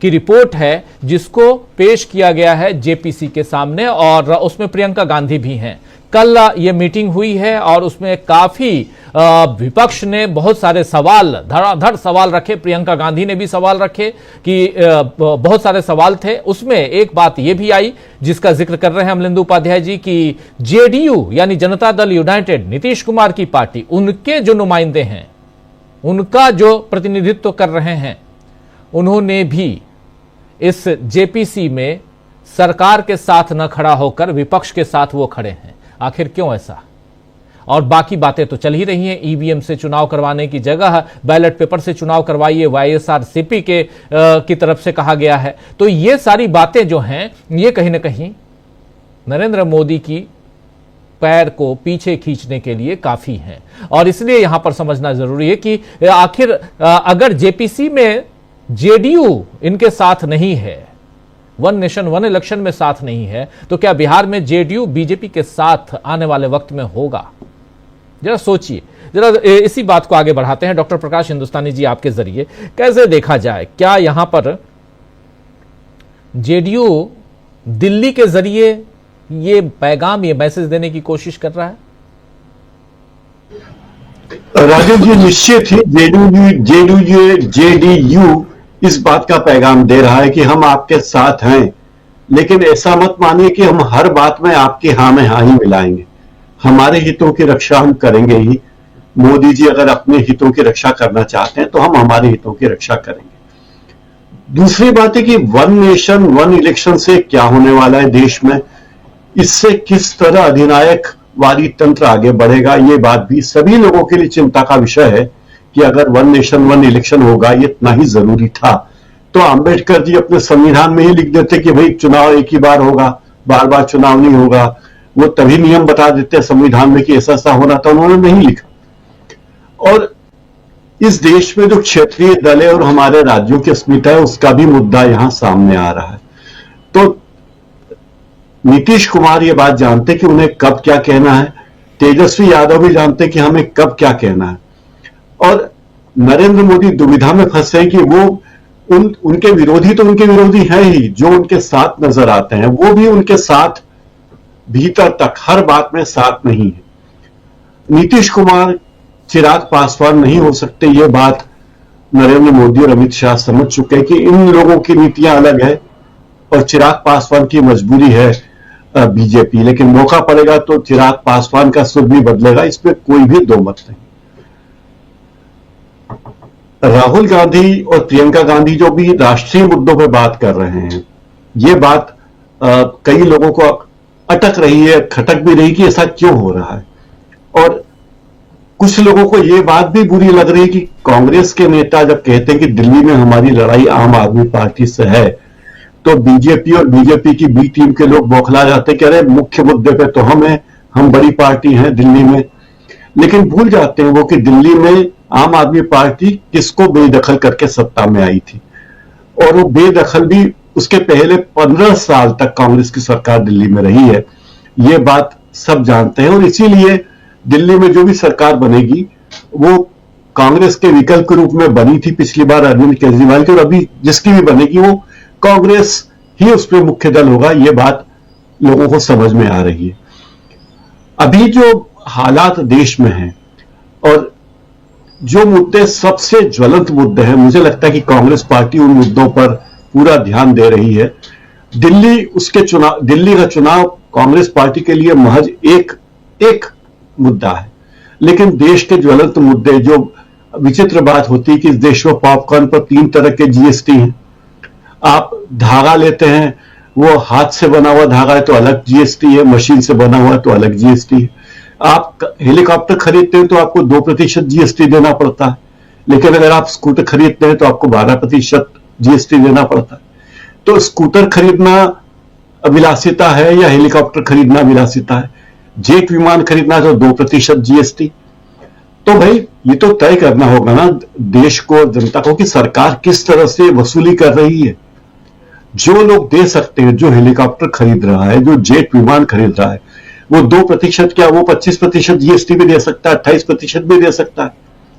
की रिपोर्ट है जिसको पेश किया गया है जेपीसी के सामने, और उसमें प्रियंका गांधी भी हैं। कल ये मीटिंग हुई है और उसमें काफी विपक्ष ने बहुत सारे सवाल, धड़ाधड़ सवाल रखे, प्रियंका गांधी ने भी सवाल रखे कि बहुत सारे सवाल थे। उसमें एक बात ये भी आई जिसका जिक्र कर रहे हैं अमलेंदु उपाध्याय जी कि जेडीयू यानी जनता दल यूनाइटेड, नीतीश कुमार की पार्टी, उनके जो नुमाइंदे हैं, उनका जो प्रतिनिधित्व कर रहे हैं, उन्होंने भी इस जेपीसी में सरकार के साथ न खड़ा होकर विपक्ष के साथ वो खड़े हैं। आखिर क्यों ऐसा? और बाकी बातें तो चल ही रही हैं। ईवीएम से चुनाव करवाने की जगह बैलेट पेपर से चुनाव करवाइए, वाईएसआरसीपी की तरफ से कहा गया है। तो ये सारी बातें जो हैं ये कहीं ना कहीं नरेंद्र मोदी की पैर को पीछे खींचने के लिए काफी हैं, और इसलिए यहां पर समझना जरूरी है कि आखिर अगर जेपीसी में जेडीयू इनके साथ नहीं है, वन नेशन वन इलेक्शन में साथ नहीं है, तो क्या बिहार में जेडीयू बीजेपी के साथ आने वाले वक्त में होगा? जरा सोचिए, जरा इसी बात को आगे बढ़ाते हैं। डॉक्टर प्रकाश हिंदुस्तानी जी, आपके जरिए कैसे देखा जाए, क्या यहां पर जेडीयू दिल्ली के जरिए ये पैगाम, ये मैसेज देने की कोशिश कर रहा है? राजीव जी निश्चित ही जेडीयू इस बात का पैगाम दे रहा है कि हम आपके साथ हैं, लेकिन ऐसा मत मानिए कि हम हर बात में आपकी हाँ में हाँ ही मिलाएंगे। हमारे हितों की रक्षा हम करेंगे ही। मोदी जी अगर अपने हितों की रक्षा करना चाहते हैं तो हम हमारे हितों की रक्षा करेंगे। दूसरी बात है कि वन नेशन वन इलेक्शन से क्या होने वाला है देश में, इससे किस तरह अधिनायकवादी तंत्र आगे बढ़ेगा, ये बात भी सभी लोगों के लिए चिंता का विषय है कि अगर वन नेशन वन इलेक्शन होगा, ये इतना ही जरूरी था तो अंबेडकर जी अपने संविधान में ही लिख देते कि भाई चुनाव एक ही बार होगा, बार बार चुनाव नहीं होगा। वो तभी नियम बता देते संविधान में कि ऐसा ऐसा होना था, उन्होंने नहीं लिखा। और इस देश में जो क्षेत्रीय दल है और हमारे राज्यों की अस्मिता है, उसका भी मुद्दा यहां सामने आ रहा है। तो नीतीश कुमार ये बात जानते कि उन्हें कब क्या कहना है, तेजस्वी यादव भी जानते कि हमें कब क्या कहना है, और नरेंद्र मोदी दुविधा में फंसे कि वो उनके विरोधी तो उनके विरोधी हैं ही, जो उनके साथ नजर आते हैं वो भी उनके साथ भीतर तक हर बात में साथ नहीं है। नीतीश कुमार चिराग पासवान नहीं हो सकते, ये बात नरेंद्र मोदी और अमित शाह समझ चुके हैं कि इन लोगों की नीतियां अलग है और चिराग पासवान की मजबूरी है बीजेपी, लेकिन मौका पड़ेगा तो चिराग पासवान का सुर भी बदलेगा, इसमें कोई भी दो मत नहीं। राहुल गांधी और प्रियंका गांधी जो भी राष्ट्रीय मुद्दों पर बात कर रहे हैं, ये बात कई लोगों को अटक रही है, खटक भी रही कि ऐसा क्यों हो रहा है, और कुछ लोगों को यह बात भी बुरी लग रही है कि कांग्रेस के नेता जब कहते हैं कि दिल्ली में हमारी लड़ाई आम आदमी पार्टी से है, तो बीजेपी और बीजेपी की बी टीम के लोग बौखला जाते हैं कि अरे मुख्य मुद्दे पे तो हम बड़ी पार्टी हैं दिल्ली में, लेकिन भूल जाते हैं वो कि दिल्ली में आम आदमी पार्टी किसको बेदखल करके सत्ता में आई थी, और वो बेदखल भी उसके पहले 15 साल तक कांग्रेस की सरकार दिल्ली में रही है, ये बात सब जानते हैं। और इसीलिए दिल्ली में जो भी सरकार बनेगी वो कांग्रेस के विकल्प के रूप में बनी थी पिछली बार अरविंद केजरीवाल की, और अभी जिसकी भी बनेगी वो कांग्रेस ही उसमें मुख्य दल होगा, ये बात लोगों को समझ में आ रही है। अभी जो हालात देश में हैं और जो मुद्दे सबसे ज्वलंत मुद्दे हैं, मुझे लगता है कि कांग्रेस पार्टी उन मुद्दों पर पूरा ध्यान दे रही है। दिल्ली का चुनाव कांग्रेस पार्टी के लिए महज एक मुद्दा है, लेकिन देश के ज्वलंत मुद्दे, जो विचित्र बात होती है कि इस देश में पॉपकॉर्न पर 3 तरह के जीएसटी हैं। आप धागा लेते हैं, वो हाथ से बना हुआ धागा है तो अलग जीएसटी है, मशीन से बना हुआ है तो अलग जीएसटी है। आप हेलीकॉप्टर खरीदते हैं तो आपको 2% जीएसटी देना पड़ता है, लेकिन अगर आप स्कूटर खरीदते हैं तो आपको 12% जीएसटी देना पड़ता है। तो स्कूटर खरीदना विलासिता है या हेलीकॉप्टर खरीदना विलासिता है? जेट विमान खरीदना तो 2% जीएसटी। तो भाई ये तो तय करना होगा ना देश को, जनता को, कि सरकार किस तरह से वसूली कर रही है। जो लोग दे सकते हैं, जो हेलीकॉप्टर खरीद रहा है, जो जेट विमान खरीद रहा है, वो 2% क्या, वो 25% जीएसटी भी दे सकता है, 28% भी दे सकता है,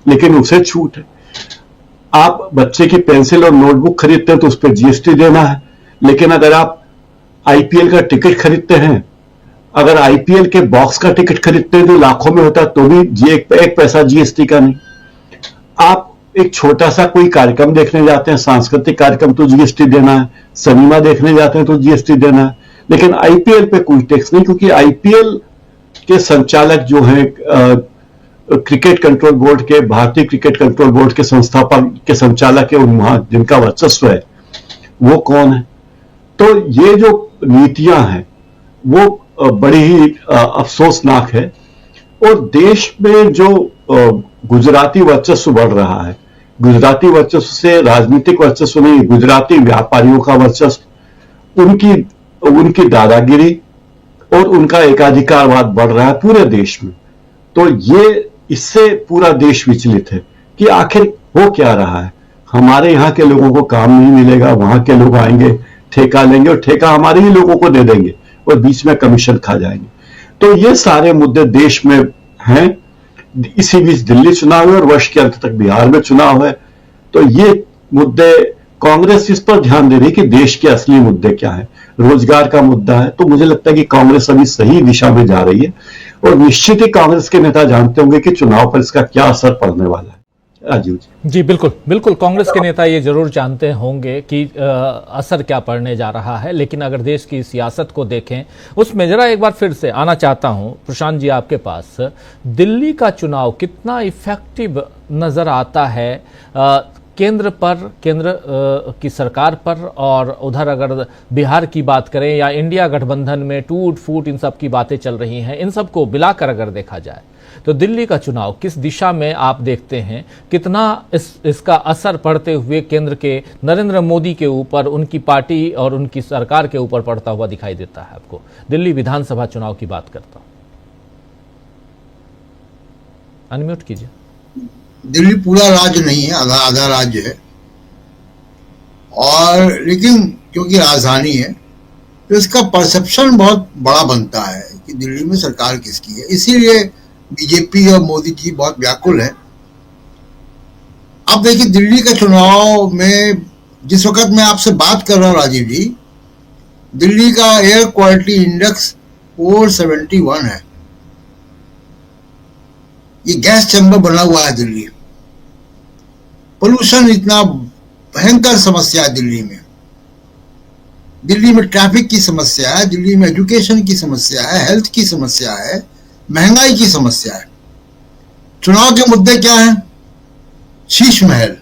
लेकिन उसे छूट है। आप बच्चे की पेंसिल और नोटबुक खरीदते हैं तो उस पर जीएसटी देना है, लेकिन अगर आप आईपीएल का टिकट खरीदते हैं, अगर आईपीएल के बॉक्स का टिकट खरीदते हैं जो लाखों में होता है, तो भी एक पैसा जीएसटी का नहीं। आप एक छोटा सा कोई कार्यक्रम देखने जाते हैं, सांस्कृतिक कार्यक्रम, तो जीएसटी देना है। सिनेमा देखने जाते हैं तो जीएसटी देना है, लेकिन आईपीएल पे कोई टैक्स नहीं, क्योंकि आईपीएल के संचालक जो हैं क्रिकेट कंट्रोल बोर्ड के, भारतीय क्रिकेट कंट्रोल बोर्ड के संस्थापक के संचालक है, जिनका वर्चस्व है, वो कौन है? तो ये जो नीतियां हैं वो बड़ी ही अफसोसनाक है। और देश में जो गुजराती वर्चस्व बढ़ रहा है, गुजराती वर्चस्व से राजनीतिक वर्चस्व नहीं, गुजराती व्यापारियों का वर्चस्व, उनकी दादागिरी और उनका एकाधिकारवाद बढ़ रहा है पूरे देश में। तो ये, इससे पूरा देश विचलित है कि आखिर हो क्या रहा है। हमारे यहाँ के लोगों को काम नहीं मिलेगा, वहां के लोग आएंगे, ठेका लेंगे और ठेका हमारे ही लोगों को दे देंगे और बीच में कमीशन खा जाएंगे। तो ये सारे मुद्दे देश में हैं। इसी बीच दिल्ली चुनाव है और वर्ष के अंत तक बिहार में चुनाव है। तो ये मुद्दे, कांग्रेस इस पर ध्यान दे रही है कि देश के असली मुद्दे क्या है। रोजगार का मुद्दा है, तो मुझे लगता है कि कांग्रेस अभी सही दिशा में जा रही है, और निश्चित ही कांग्रेस के नेता जानते होंगे कि चुनाव पर इसका क्या असर पड़ने वाला है। राजीव जी बिल्कुल बिल्कुल, कांग्रेस के नेता ये जरूर जानते होंगे कि असर क्या पड़ने जा रहा है, लेकिन अगर देश की सियासत को देखें उसमें जरा एक बार फिर से आना चाहता हूं प्रशांत जी आपके पास। दिल्ली का चुनाव कितना इफेक्टिव नजर आता है केंद्र की सरकार पर, और उधर अगर बिहार की बात करें या इंडिया गठबंधन में टूट फूट इन सब की बातें चल रही हैं, इन सब को मिलाकर अगर देखा जाए तो दिल्ली का चुनाव किस दिशा में आप देखते हैं, कितना इसका असर पड़ते हुए केंद्र के नरेंद्र मोदी के ऊपर, उनकी पार्टी और उनकी सरकार के ऊपर पड़ता हुआ दिखाई देता है आपको? दिल्ली विधानसभा चुनाव की बात करता हूं, अनम्यूट कीजिए। दिल्ली पूरा राज्य नहीं है, आधा आधा राज्य है, और लेकिन क्योंकि राजधानी है तो इसका परसेप्शन बहुत बड़ा बनता है कि दिल्ली में सरकार किसकी है। इसीलिए बीजेपी और मोदी जी बहुत व्याकुल है। अब देखिए, दिल्ली का चुनाव में जिस वक्त मैं आपसे बात कर रहा हूँ राजीव जी, दिल्ली का एयर क्वालिटी इंडेक्स 471 है। ये गैस चैम्बर बना हुआ है दिल्ली। पोल्यूशन इतना भयंकर समस्या है दिल्ली में। दिल्ली में ट्रैफिक की समस्या है, दिल्ली में एजुकेशन की समस्या है, हेल्थ की समस्या है, महंगाई की समस्या है। चुनाव के मुद्दे क्या हैं? शीश महल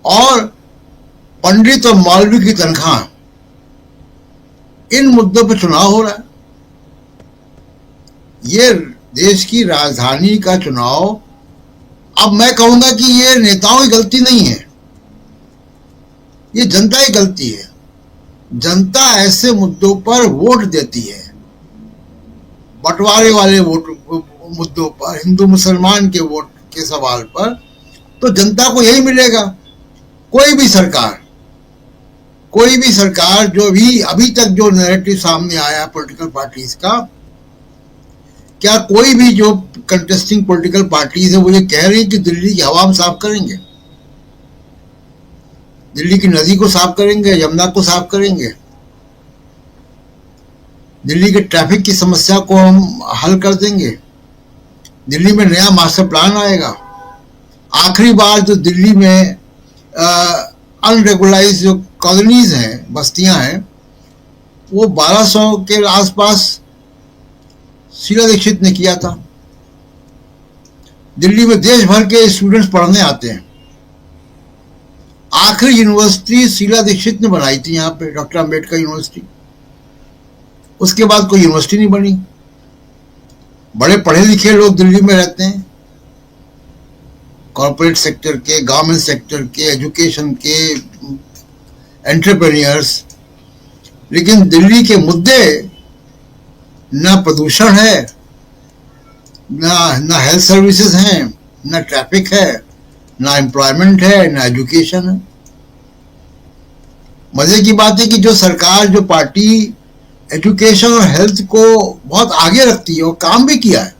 और पंडित और मौलवी की तनख्वाह, इन मुद्दों पर चुनाव हो रहा है। ये देश की राजधानी का चुनाव, अब मैं कहूंगा कि ये नेताओं की गलती नहीं है, ये जनता की गलती है। जनता ऐसे मुद्दों पर वोट देती है, बंटवारे वाले वोट मुद्दों पर, हिंदू मुसलमान के वोट के सवाल पर, तो जनता को यही मिलेगा। कोई भी सरकार जो भी अभी तक जो नैरेटिव सामने आया पॉलिटिकल पार्टीज का, क्या कोई भी जो कंटेस्टिंग पॉलिटिकल पार्टीज है वो ये कह रही है कि दिल्ली की हवा हम साफ करेंगे, दिल्ली की नदी को साफ करेंगे, यमुना को साफ करेंगे, दिल्ली के ट्रैफिक की समस्या को हम हल कर देंगे, दिल्ली में नया मास्टर प्लान आएगा। आखिरी बार जो दिल्ली में अनरेगुलाइज जो कॉलोनीज हैं, बस्तियां हैं, वो 1200 के आसपास शीला दीक्षित ने किया था। दिल्ली में देश भर के स्टूडेंट्स पढ़ने आते हैं। आखिरी यूनिवर्सिटी शीला दीक्षित ने बनाई थी यहाँ पे, डॉक्टर अंबेडकर यूनिवर्सिटी। उसके बाद कोई यूनिवर्सिटी नहीं बनी। बड़े पढ़े लिखे लोग दिल्ली में रहते हैं, कॉर्पोरेट सेक्टर के, गवर्नमेंट सेक्टर के, एजुकेशन के, एंटरप्रेन्योर्स। लेकिन दिल्ली के मुद्दे ना प्रदूषण है, ना हेल्थ सर्विसेज हैं, ना ट्रैफिक है, ना एम्प्लॉयमेंट है, ना एजुकेशन है। मजे की बात है कि जो सरकार, जो पार्टी एजुकेशन और हेल्थ को बहुत आगे रखती है और काम भी किया है,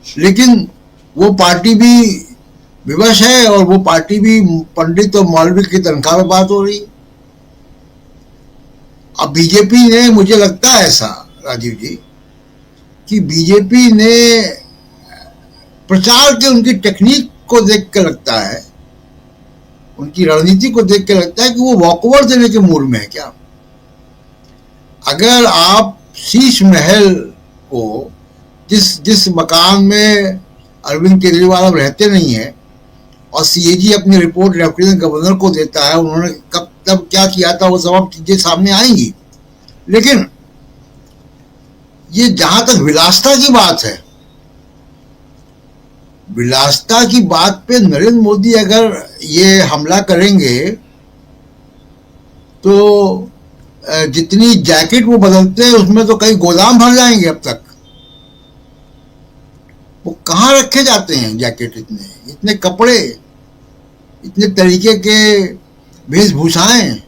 लेकिन वो पार्टी भी विवश है और वो पार्टी भी पंडित और मौलवी की तनख्वाह में बात हो रही है। अब बीजेपी ने, मुझे लगता है ऐसा राजीव जी, कि बीजेपी ने प्रचार के उनकी टेक्निक को देख के लगता है, उनकी रणनीति को देख के लगता है कि वो वॉकओवर देने के मूड में है क्या। अगर आप शीश महल को, जिस मकान में अरविंद केजरीवाल अब रहते नहीं है, और सीएजी अपनी रिपोर्ट लेफ्टिनेंट गवर्नर को देता है, उन्होंने कब तब क्या किया था वो सब चीजें सामने आएंगी। लेकिन ये जहां तक विलासिता की बात है, विलासिता की बात पे नरेंद्र मोदी अगर ये हमला करेंगे तो जितनी जैकेट वो बदलते हैं उसमें तो कई गोदाम भर जाएंगे। अब तक वो कहाँ रखे जाते हैं जैकेट, इतने कपड़े, इतने तरीके के वेशभूषाएं।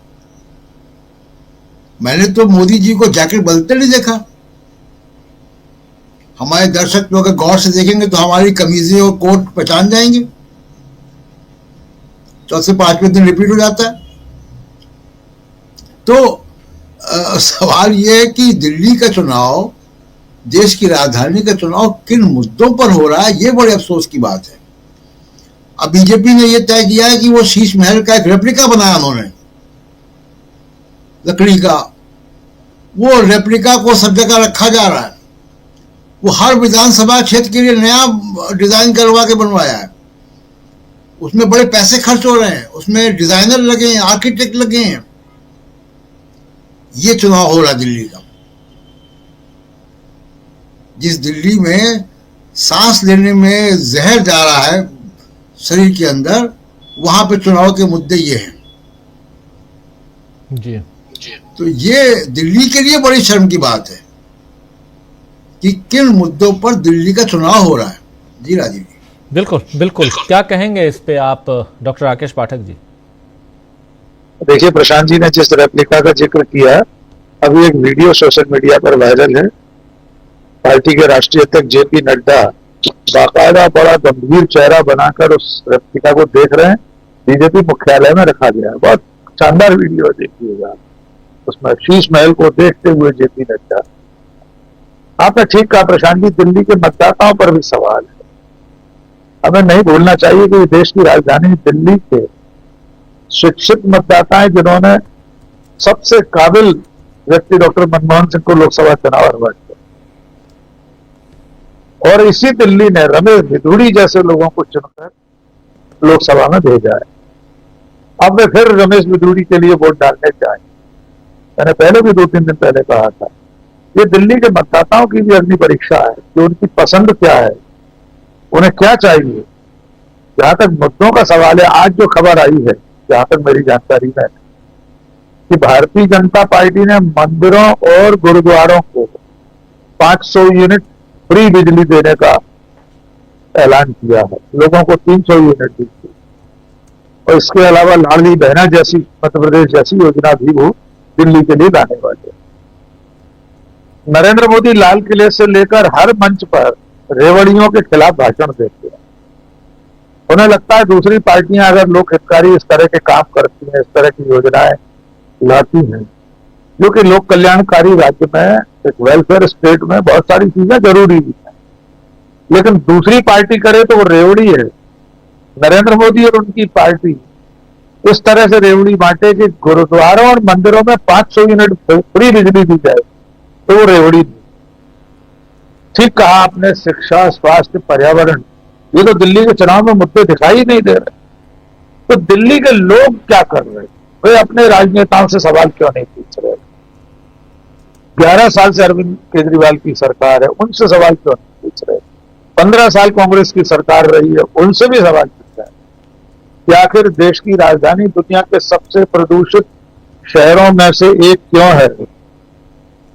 मैंने तो मोदी जी को जैकेट बदलते नहीं देखा। हमारे दर्शक लोग अगर गौर से देखेंगे तो हमारी कमीजें और कोट पहचान जाएंगे। चौथे पांचवें दिन रिपीट हो जाता है। तो सवाल यह है कि दिल्ली का चुनाव, देश की राजधानी का चुनाव किन मुद्दों पर हो रहा है, ये बड़े अफसोस की बात है। अब बीजेपी ने यह तय किया है कि वो शीश महल का एक रेप्लिका बनाया उन्होंने, लकड़ी का। वो रेप्लिका को सब जगह रखा जा रहा है। वो हर विधानसभा क्षेत्र के लिए नया डिजाइन करवा के बनवाया है। उसमें बड़े पैसे खर्च हो रहे हैं, उसमें डिजाइनर लगे हैं, आर्किटेक्ट लगे हैं। ये चुनाव हो रहा दिल्ली का, जिस दिल्ली में सांस लेने में जहर जा रहा है शरीर के अंदर, वहां पे चुनाव के मुद्दे ये हैं जी। तो ये दिल्ली के लिए बड़ी शर्म की बात है कि किन मुद्दों पर दिल्ली का चुनाव हो रहा है। जी राजीव जी। बिल्कुल बिल्कुल, क्या कहेंगे इस पे आप डॉक्टर राकेश पाठक जी? देखिए, प्रशांत जी ने जिस रेप्लिका का जिक्र किया, अभी एक वीडियो सोशल मीडिया पर वायरल है। पार्टी के राष्ट्रीय अध्यक्ष जेपी नड्डा बाकायदा बड़ा गंभीर चेहरा बनाकर उस रेप्लिका को देख रहे हैं। बीजेपी मुख्यालय में रखा गया है। बहुत शानदार वीडियो है, देखिएगा। उसमें शीश महल को देखते हुए जेपी नड्डा। आपने ठीक कहा प्रशांत जी, दिल्ली के मतदाताओं पर भी सवाल है। हमें नहीं भूलना चाहिए कि देश की राजधानी दिल्ली के शिक्षित मतदाता हैं, जिन्होंने सबसे काबिल व्यक्ति डॉक्टर मनमोहन सिंह को लोकसभा चुनाव हरवा दिया, और इसी दिल्ली ने रमेश भिदुड़ी जैसे लोगों को चुनकर लोकसभा में भेजा है। अब वे फिर रमेश भिदुड़ी के लिए वोट डालने जाए। मैंने पहले भी 2-3 दिन पहले कहा था, ये दिल्ली के मतदाताओं की भी अग्नि परीक्षा है कि उनकी पसंद क्या है, उन्हें क्या चाहिए। जहां तक मुद्दों का सवाल है, आज जो खबर आई है, जहां तक मेरी जानकारी में, कि भारतीय जनता पार्टी ने मंदिरों और गुरुद्वारों को 500 यूनिट फ्री बिजली देने का ऐलान किया है। लोगों को 300 यूनिट दी थी, और इसके अलावा लाडली बहना जैसी, मध्य प्रदेश जैसी योजना भी वो दिल्ली के लिए लाने वाले हैं। नरेंद्र मोदी लाल किले से लेकर हर मंच पर रेवड़ियों के खिलाफ भाषण देते हैं। उन्हें लगता है दूसरी पार्टियां अगर लोक हितकारी इस तरह के काम करती हैं, इस तरह की योजनाएं लाती हैं, जो कि लोक कल्याणकारी राज्य में, एक वेलफेयर स्टेट में बहुत सारी चीजें जरूरी भी हैं, लेकिन दूसरी पार्टी करे तो वो रेवड़ी है। नरेंद्र मोदी और उनकी पार्टी इस तरह से रेवड़ी बांटे कि गुरुद्वारों और मंदिरों में 500 यूनिट फ्री बिजली दी जाए, तो वो रेवड़ी दी। ठीक कहा आपने, शिक्षा, स्वास्थ्य, पर्यावरण, ये तो दिल्ली के चुनाव में मुद्दे दिखाई नहीं दे रहे। तो दिल्ली के लोग क्या कर रहे हैं? वे अपने राजनेताओं से सवाल क्यों नहीं पूछ रहे? 11 साल से अरविंद केजरीवाल की सरकार है, उनसे सवाल क्यों नहीं पूछ रहे? 15 साल कांग्रेस की सरकार रही है, उनसे भी सवाल पूछ रहे हैं कि आखिर देश की राजधानी दुनिया के सबसे प्रदूषित शहरों में से एक क्यों है?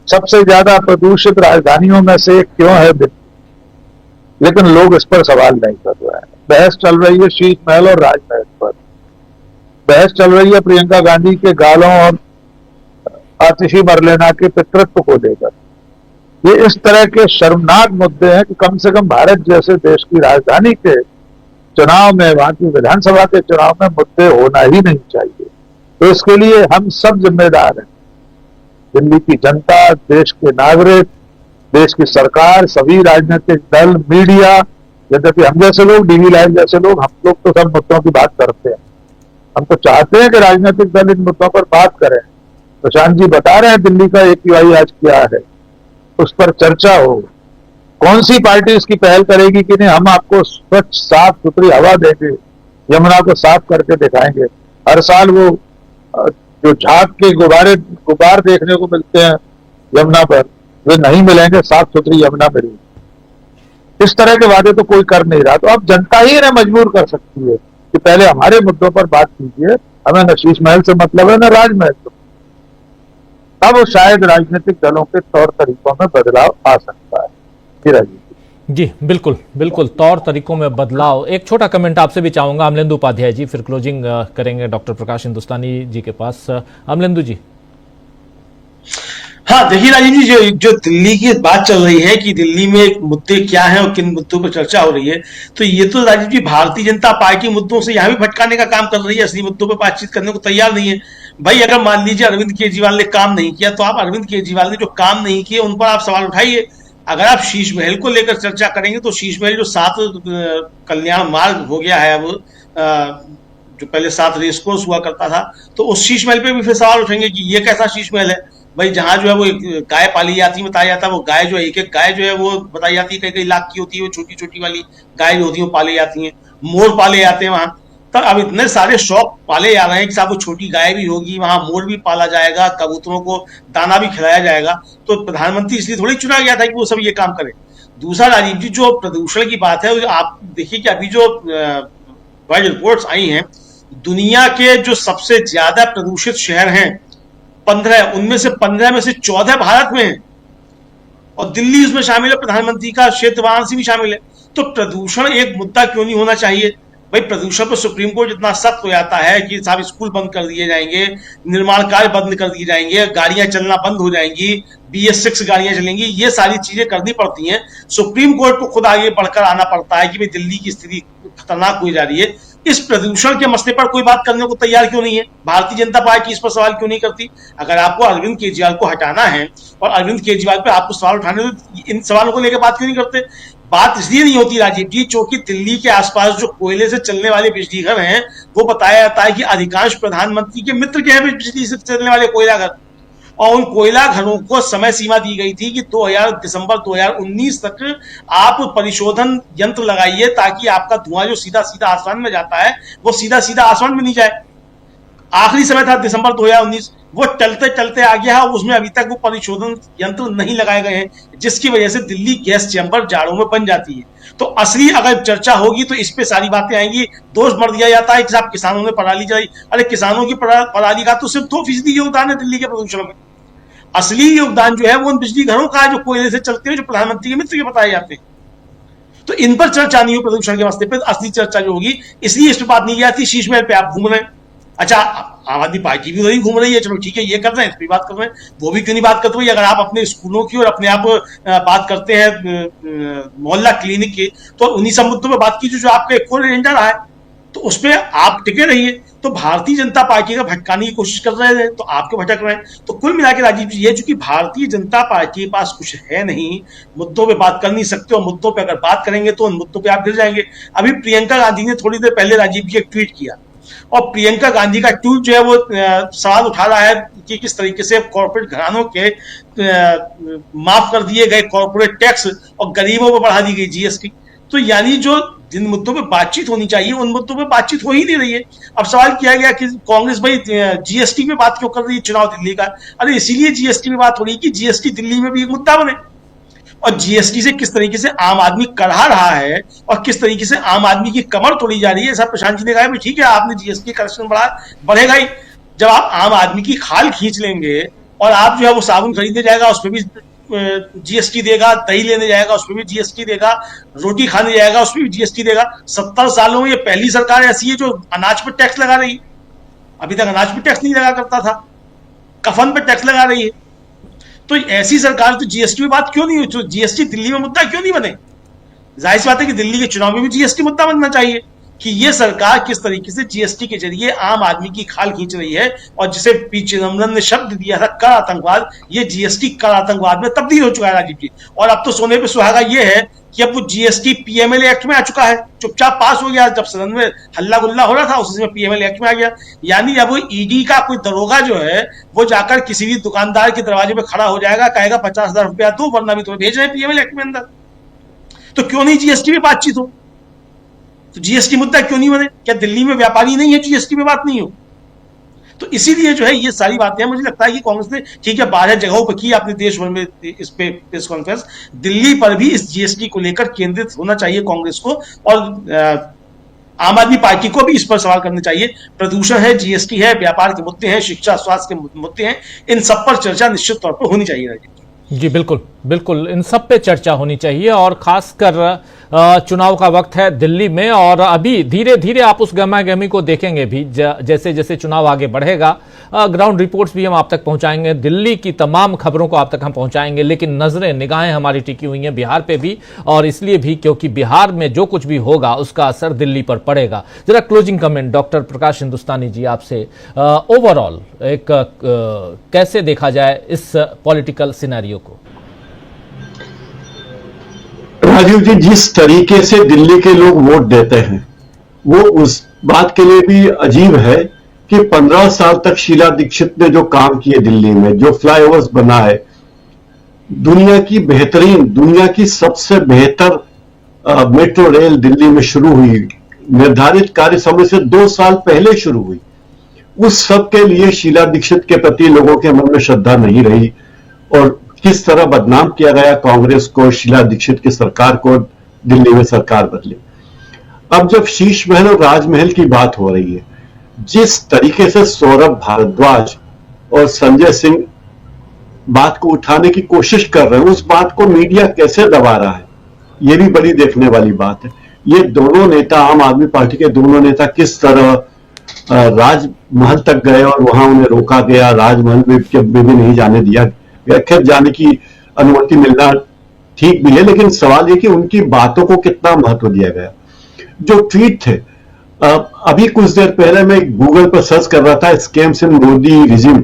सबसे ज्यादा प्रदूषित राजधानियों में से एक क्यों है दिल्ली? लेकिन लोग इस पर सवाल नहीं कर रहे हैं। बहस चल रही है शीश महल और राजमहल पर, बहस चल रही है प्रियंका गांधी के गालों और आतिशी मरलेना के पितृत्व को लेकर। ये इस तरह के शर्मनाक मुद्दे हैं कि कम से कम भारत जैसे देश की राजधानी के चुनाव में, वहां की विधानसभा के चुनाव में मुद्दे होना ही नहीं चाहिए। तो इसके लिए हम सब जिम्मेदार हैं, दिल्ली की जनता, देश के नागरिक, देश की सरकार, सभी राजनीतिक दल, मीडिया। यद्यपि हम जैसे लोग, डीवी लाइव जैसे लोग, हम लोग तो सब मुद्दों की बात करते हैं। हम तो चाहते हैं कि राजनीतिक दल इन मुद्दों पर बात करें। प्रशांत जी बता रहे हैं दिल्ली का AQI आज क्या है, उस पर चर्चा हो। कौन सी पार्टी इसकी पहल करेगी कि नहीं, हम आपको स्वच्छ साफ सुथरी हवा देंगे, यमुना को साफ करके दिखाएंगे। हर साल वो जो झाग के गुब्बार देखने को मिलते हैं यमुना पर, वे नहीं मिलेंगे, साफ सुथरी यमुना मिलेगी। इस तरह के वादे तो कोई कर नहीं रहा। तो अब जनता ही इन्हें मजबूर कर सकती है कि पहले हमारे मुद्दों पर बात कीजिए, हमें न शीश महल से मतलब है न राजमहल से। तब शायद राजनीतिक दलों के तौर तरीकों में बदलाव आ सकता है। जी बिल्कुल बिल्कुल, तौर तरीकों में बदलाव। एक छोटा कमेंट आपसे भी चाहूंगा अमलेंदु उपाध्याय जी, फिर क्लोजिंग करेंगे डॉक्टर प्रकाश हिंदुस्तानी जी के पास। अमलेंदु जी। हाँ, देखिए राजीव जी, जो दिल्ली की बात चल रही है कि दिल्ली में मुद्दे क्या हैं और किन मुद्दों पर चर्चा हो रही है, तो ये तो राजीव जी भारतीय जनता पार्टी मुद्दों से यहाँ भी भटकाने का काम कर रही है, असली मुद्दों पर बातचीत करने को तैयार नहीं है। भाई अगर मान लीजिए अरविंद केजरीवाल ने काम नहीं किया, तो आप अरविंद केजरीवाल ने जो काम नहीं किए उन पर आप सवाल उठाइए। अगर आप शीश महल को लेकर चर्चा करेंगे तो शीश महल जो 7 कल्याण मार्ग हो गया है, अब जो पहले 7 रेस कोर्स हुआ करता था, तो उस शीश महल पे भी फिर सवाल उठेंगे कि ये कैसा शीश महल है। भाई जहां जो है वो गाय पाली जाती है, बताया जाता है, वो गाय जो है एक एक गाय जो है वो बताई जाती है कई लाख की होती है, वो छोटी छोटी वाली गाय जो होती है वो पाली जाती है, मोर पाले जाते हैं वहां। तब अब इतने सारे शौक पाले जा रहे हैं कि साहब वो छोटी गाय भी होगी, वहां मोर भी पाला जाएगा, कबूतरों को दाना भी खिलाया जाएगा। तो प्रधानमंत्री इसलिए थोड़ी चुना गया था कि वो सब ये काम करे। दूसरा राजीव जी, जो प्रदूषण की बात है, आप देखिए कि अभी जो वर्ल्ड रिपोर्ट्स आई हैं, दुनिया के जो सबसे ज्यादा प्रदूषित शहर हैं 15, उनमें से 15 में से 14 भारत में है, और दिल्ली उसमें शामिल है, प्रधानमंत्री का क्षेत्र वाराणसी भी शामिल है। तो प्रदूषण एक मुद्दा क्यों नहीं होना चाहिए? भाई प्रदूषण पर सुप्रीम कोर्ट इतना सख्त हो जाता है कि साहब स्कूल बंद कर दिए जाएंगे, निर्माण कार्य बंद कर दिए जाएंगे, गाड़ियां चलना बंद हो जाएंगी, BS6 गाड़ियां चलेंगी, ये सारी चीजें करनी पड़ती हैं। सुप्रीम कोर्ट को खुद आगे बढ़कर आना पड़ता है कि भाई दिल्ली की स्थिति खतरनाक हुई जा रही है। इस प्रदूषण के मसले पर कोई बात करने को तैयार क्यों नहीं है? भारतीय जनता पार्टी इस पर सवाल क्यों नहीं करती? अगर आपको अरविंद केजरीवाल को हटाना है और अरविंद केजरीवाल पे आपको सवाल उठाने, तो इन सवालों को लेकर बात क्यों नहीं करते? बात इसलिए नहीं होती राजीव जी, क्योंकि दिल्ली के आसपास जो कोयले से चलने वाले बिजली घर हैं, वो बताया जाता है कि अधिकांश प्रधानमंत्री के मित्र के हैं बिजली से चलने वाले कोयला घर, और उन कोयला घरों को समय सीमा दी गई थी कि दिसंबर 2019 तक आप परिशोधन यंत्र लगाइए, ताकि आपका धुआं जो सीधा सीधा आसमान में जाता है वो सीधा सीधा आसमान में नहीं जाए। आखिरी समय था दिसंबर 2019, वो टलते टलते आ गया है, उसमें अभी तक वो परिशोधन यंत्र नहीं लगाए गए हैं, जिसकी वजह से दिल्ली गैस चैम्बर जाड़ों में बन जाती है। तो असली अगर चर्चा होगी तो इस पे सारी बातें आएंगी। दोष मर दिया जाता है कि साहब किसानों ने पराली जलाई। अरे किसानों की पराली का तो सिर्फ 2% योगदान है दिल्ली के प्रदूषण में। असली योगदान जो है वो उन बिजली घरों का है जो कोयले से चलते हैं, जो प्रधानमंत्री के मित्र के बताए जाते हैं। तो इन पर चर्चा नहीं हो, प्रदूषण के मसले पर असली चर्चा जो होगी, इसलिए इस पर बात नहीं की जाती। शीश महल पे आप घूम रहे हैं, अच्छा आम आदमी पार्टी भी उधर घूम रही है, चलो ठीक है ये कर रहे हैं, इस पर बात कर रहे हैं, वो भी क्यों नहीं बात करते? अगर आप अपने स्कूलों की और अपने आप बात करते हैं मोहल्ला क्लिनिक की, तो उन्हीं सब मुद्दों पर बात कीजिए जो आपका एक और एजेंडा रहा है, तो उस पर आप टिके रहिए। तो भारतीय जनता पार्टी का भटकाने की कोशिश कर रहे हैं, तो आपके भटक रहे हैं। तो कुल मिला के राजीव जी, ये चूंकि भारतीय जनता पार्टी के पास कुछ है नहीं, मुद्दों पे बात कर नहीं सकते, और मुद्दों पे अगर बात करेंगे तो उन मुद्दों पे आप गिर जाएंगे। अभी प्रियंका गांधी ने थोड़ी देर पहले राजीव जी एक ट्वीट किया, और प्रियंका गांधी का ट्वीट जो है वो सवाल उठा रहा है कि किस तरीके से कॉर्पोरेट घरानों के माफ कर दिए गए कॉर्पोरेट टैक्स और गरीबों पर बढ़ा दी गई GST। तो यानी जो जिन मुद्दों पे बातचीत होनी चाहिए उन मुद्दों पे बातचीत हो ही नहीं रही है। अब सवाल किया गया कि कांग्रेस भाई GST पे बात क्यों कर रही है चुनाव दिल्ली का? अरे इसीलिए GST में बात हो रही है कि GST दिल्ली में भी एक मुद्दा बने, और GST से किस तरीके से आम आदमी कढ़ा रहा है और किस तरीके से आम आदमी की कमर तोड़ी जा रही है। ऐसा प्रशांत जी ने कहा ठीक है आपने GST कलेक्शन बढ़ेगा ही, जब आप आम आदमी की खाल खींच लेंगे और आप जो है वो साबुन खरीदने जाएगा उस पर भी GST देगा, दही लेने जाएगा उस पर भी GST देगा, रोटी खाने जाएगा उस पर भी GST देगा। 70 सालों में ये पहली सरकार ऐसी है जो अनाज पर टैक्स लगा रही है। अभी तक अनाज पर टैक्स नहीं लगा करता था, कफन पर टैक्स लगा रही है। तो ऐसी सरकार तो GST में बात क्यों नहीं हुई? तो GST दिल्ली में मुद्दा क्यों नहीं बने? जाहिर सी बात है कि दिल्ली के चुनाव में भी GST मुद्दा बनना चाहिए कि ये सरकार किस तरीके से GST के जरिए आम आदमी की खाल खींच रही है, और जिसे पी चिदम्बरम ने शब्द दिया था कर आतंकवाद, ये GST कर आतंकवाद में तब्दील हो चुका है राजीव जी। और अब तो सोने पे सुहागा ये है कि अब वो GST PML एक्ट में आ चुका है, चुपचाप पास हो गया। जब सदन में हल्ला गुल्ला हो रहा था उस समय PML एक्ट में आ गया। यानी अब वो ED का कोई दरोगा जो है वो जाकर किसी भी दुकानदार के दरवाजे पे खड़ा हो जाएगा, कहेगा 50,000 रुपया दो वरना भी तुम्हें भेज रहे हैं PML एक्ट में अंदर। तो क्यों नहीं GST में बातचीत हो? तो GST मुद्दा क्यों नहीं बने? क्या दिल्ली में व्यापारी नहीं है GST में बात नहीं हो? तो इसीलिए जो है ये सारी बातें मुझे लगता है कि कांग्रेस ने ठीक है 12 जगहों पर की, अपने देश भर में इस पे प्रेस कॉन्फ्रेंस, दिल्ली पर भी इस GST को लेकर केंद्रित होना चाहिए कांग्रेस को, और आम आदमी पार्टी को भी इस पर सवाल करने चाहिए। प्रदूषण है, GST है, व्यापार के मुद्दे हैं, शिक्षा स्वास्थ्य के मुद्दे हैं, इन सब पर चर्चा निश्चित तौर पर होनी चाहिए। जी बिल्कुल बिल्कुल, इन सब पे चर्चा होनी चाहिए, और खासकर चुनाव का वक्त है दिल्ली में, और अभी धीरे धीरे आप उस गहमागहमी को देखेंगे भी जैसे जैसे चुनाव आगे बढ़ेगा। ग्राउंड रिपोर्ट्स भी हम आप तक पहुंचाएंगे, दिल्ली की तमाम खबरों को आप तक हम पहुंचाएंगे, लेकिन नजरें निगाहें हमारी टिकी हुई हैं बिहार पे भी, और इसलिए भी क्योंकि बिहार में जो कुछ भी होगा उसका असर दिल्ली पर पड़ेगा। जरा क्लोजिंग कमेंट डॉक्टर प्रकाश हिंदुस्तानी जी आपसे, ओवरऑल एक कैसे देखा जाए इस पॉलिटिकल सिनेरियो को? राजीव जी, जिस तरीके से दिल्ली के लोग वोट देते हैं वो उस बात के लिए भी अजीब है कि 15 साल तक शीला दीक्षित ने जो काम किए दिल्ली में, जो फ्लाईओवर्स बनाए, दुनिया की बेहतरीन, दुनिया की सबसे बेहतर मेट्रो रेल दिल्ली में शुरू हुई, निर्धारित कार्य समय से 2 साल पहले शुरू हुई। उस सब के लिए शीला दीक्षित के प्रति लोगों के मन में श्रद्धा नहीं रही, और किस तरह बदनाम किया गया कांग्रेस को, शीला दीक्षित की सरकार को, दिल्ली में सरकार बदली। अब जब शीश महल और राजमहल की बात हो रही है, जिस तरीके से सौरभ भारद्वाज और संजय सिंह बात को उठाने की कोशिश कर रहे हैं, उस बात को मीडिया कैसे दबा रहा है, ये भी बड़ी देखने वाली बात है। ये दोनों नेता, आम आदमी पार्टी के दोनों नेता किस तरह राजमहल तक गए और वहां उन्हें रोका गया, राजमहल में भी नहीं जाने दिया गया। खैर, जाने की अनुमति मिलना ठीक भी है, लेकिन सवाल ये कि उनकी बातों को कितना महत्व दिया गया। जो ट्वीट थे, अभी कुछ देर पहले मैं गूगल पर सर्च कर रहा था स्कैम्स इन मोदी रिजिम,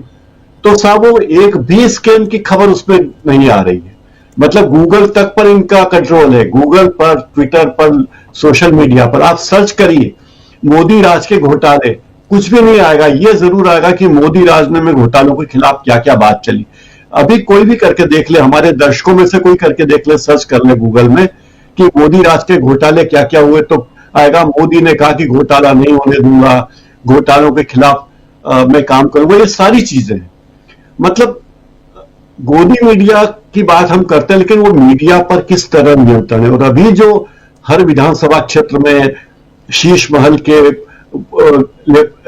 तो साहब वो एक भी स्कैम की खबर उसमें नहीं आ रही है। मतलब गूगल तक पर इनका कंट्रोल है, गूगल पर, ट्विटर पर, सोशल मीडिया पर आप सर्च करिए मोदी राज के घोटाले, कुछ भी नहीं आएगा। ये जरूर आएगा कि मोदी राज में घोटालों के खिलाफ क्या क्या बात चली। अभी कोई भी करके देख ले, हमारे दर्शकों में से कोई करके देख ले, सर्च कर ले गूगल में कि मोदी राज के घोटाले क्या क्या हुए, तो आएगा मोदी ने कहा कि घोटाला नहीं होने दूंगा, घोटालों के खिलाफ मैं काम करूंगा, ये सारी चीजें हैं। मतलब गोदी मीडिया की बात हम करते हैं, लेकिन वो मीडिया पर किस तरह नियंत्रण है। और अभी जो हर विधानसभा क्षेत्र में शीश महल के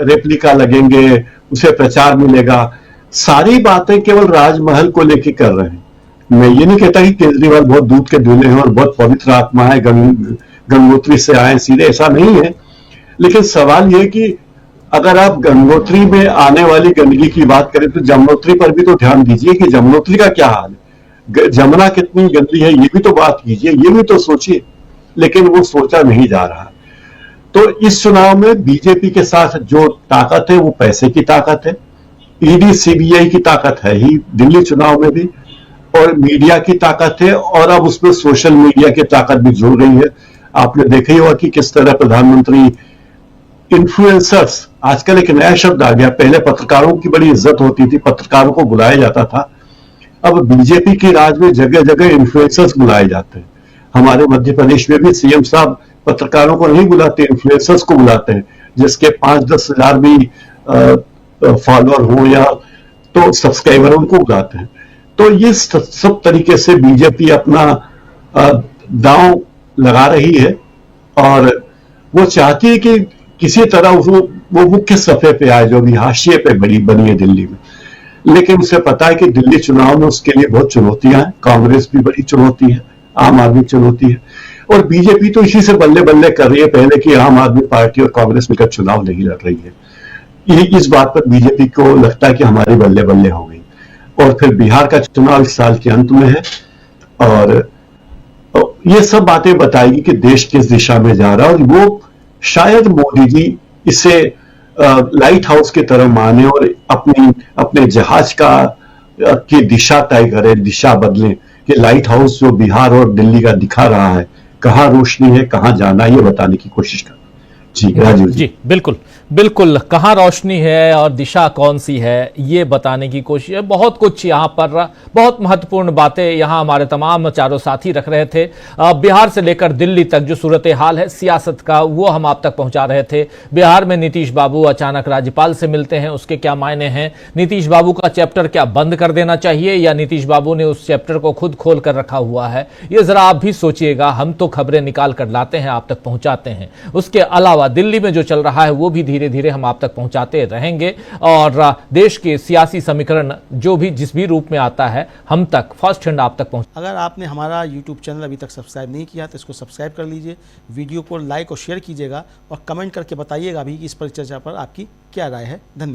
रेप्लिका लगेंगे, उसे प्रचार मिलेगा, सारी बातें केवल राजमहल को लेकर कर रहे हैं। मैं ये नहीं कहता कि केजरीवाल बहुत दूध के दूल्हे हैं और बहुत पवित्र आत्मा है, गंगोत्री से आए सीधे, ऐसा नहीं है। लेकिन सवाल यह कि अगर आप गंगोत्री में आने वाली गंदगी की बात करें तो जमुनोत्री पर भी तो ध्यान दीजिए कि जमुनोत्री का क्या हाल है, जमुना कितनी गंदी है, ये भी तो बात कीजिए, ये भी तो सोचिए। लेकिन वो सोचा नहीं जा रहा। तो इस चुनाव में बीजेपी के साथ जो ताकत है वो पैसे की ताकत है, ईडी सीबीआई की ताकत है ही दिल्ली चुनाव में भी, और मीडिया की ताकत है, और अब उसमें सोशल मीडिया की ताकत भी जुड़ रही है। आपने देखा ही होगा कि किस तरह प्रधानमंत्री इन्फ्लुएंसर्स, आजकल एक नया शब्द आ गया, पहले पत्रकारों की बड़ी इज्जत होती थी, पत्रकारों को बुलाया जाता था, अब बीजेपी की राज में जगह जगह इन्फ्लुएंसर्स बुलाए जाते हैं। हमारे मध्य प्रदेश में भी सीएम साहब पत्रकारों को नहीं बुलाते, इन्फ्लुएंसर्स को बुलाते हैं, जिसके 5-10 हजार भी फॉलोअर हो या तो सब्सक्राइबर, उनको बुलाते हैं। तो ये सब तरीके से बीजेपी अपना दांव लगा रही है और वो चाहती है कि किसी तरह वो मुख्य सफे पे आए, जो भी हाशिए पे बनी है दिल्ली में। लेकिन उसे पता है कि दिल्ली चुनाव में उसके लिए बहुत चुनौतियां हैं, कांग्रेस भी बड़ी चुनौती है, आम आदमी चुनौती है, और बीजेपी तो इसी से बल्ले बल्ले कर रही है पहले कि आम आदमी पार्टी और कांग्रेस मिलकर चुनाव नहीं लड़ रही है। इस बात पर बीजेपी को लगता है कि हमारी बल्ले बल्ले हो गई। और फिर बिहार का चुनाव इस साल के अंत में है, और ये सब बातें बताएगी कि देश किस दिशा में जा रहा है। और वो शायद मोदी जी इसे लाइट हाउस की तरह माने और अपने जहाज की दिशा तय करें, दिशा बदलें कि लाइट हाउस जो बिहार और दिल्ली का दिखा रहा है, कहां रोशनी है, कहां जाना है, ये बताने की कोशिश कर। जी राजीव जी, बिल्कुल बिल्कुल, कहाँ रोशनी है और दिशा कौन सी है, ये बताने की कोशिश है। बहुत कुछ यहाँ पर, बहुत महत्वपूर्ण बातें यहाँ हमारे तमाम चारों साथी रख रहे थे। बिहार से लेकर दिल्ली तक जो सूरत हाल है सियासत का, वो हम आप तक पहुंचा रहे थे। बिहार में नीतीश बाबू अचानक राज्यपाल से मिलते हैं, उसके क्या मायने हैं? नीतीश बाबू का चैप्टर क्या बंद कर देना चाहिए, या नीतीश बाबू ने उस चैप्टर को खुद खोल कर रखा हुआ है? ये जरा आप भी सोचिएगा। हम तो खबरें निकाल कर लाते हैं, आप तक पहुंचाते हैं। उसके अलावा दिल्ली में जो चल रहा है वो भी धीरे धीरे हम आप तक पहुंचाते रहेंगे, और देश के सियासी समीकरण जो भी जिस भी रूप में आता है हम तक फर्स्ट हैंड आप तक पहुंच। अगर आपने हमारा यूट्यूब चैनल अभी तक सब्सक्राइब नहीं किया तो इसको सब्सक्राइब कर लीजिए, वीडियो को लाइक और शेयर कीजिएगा, और कमेंट करके बताइएगा भी कि इस परिचर्चा पर आपकी क्या राय है। धन्यवाद।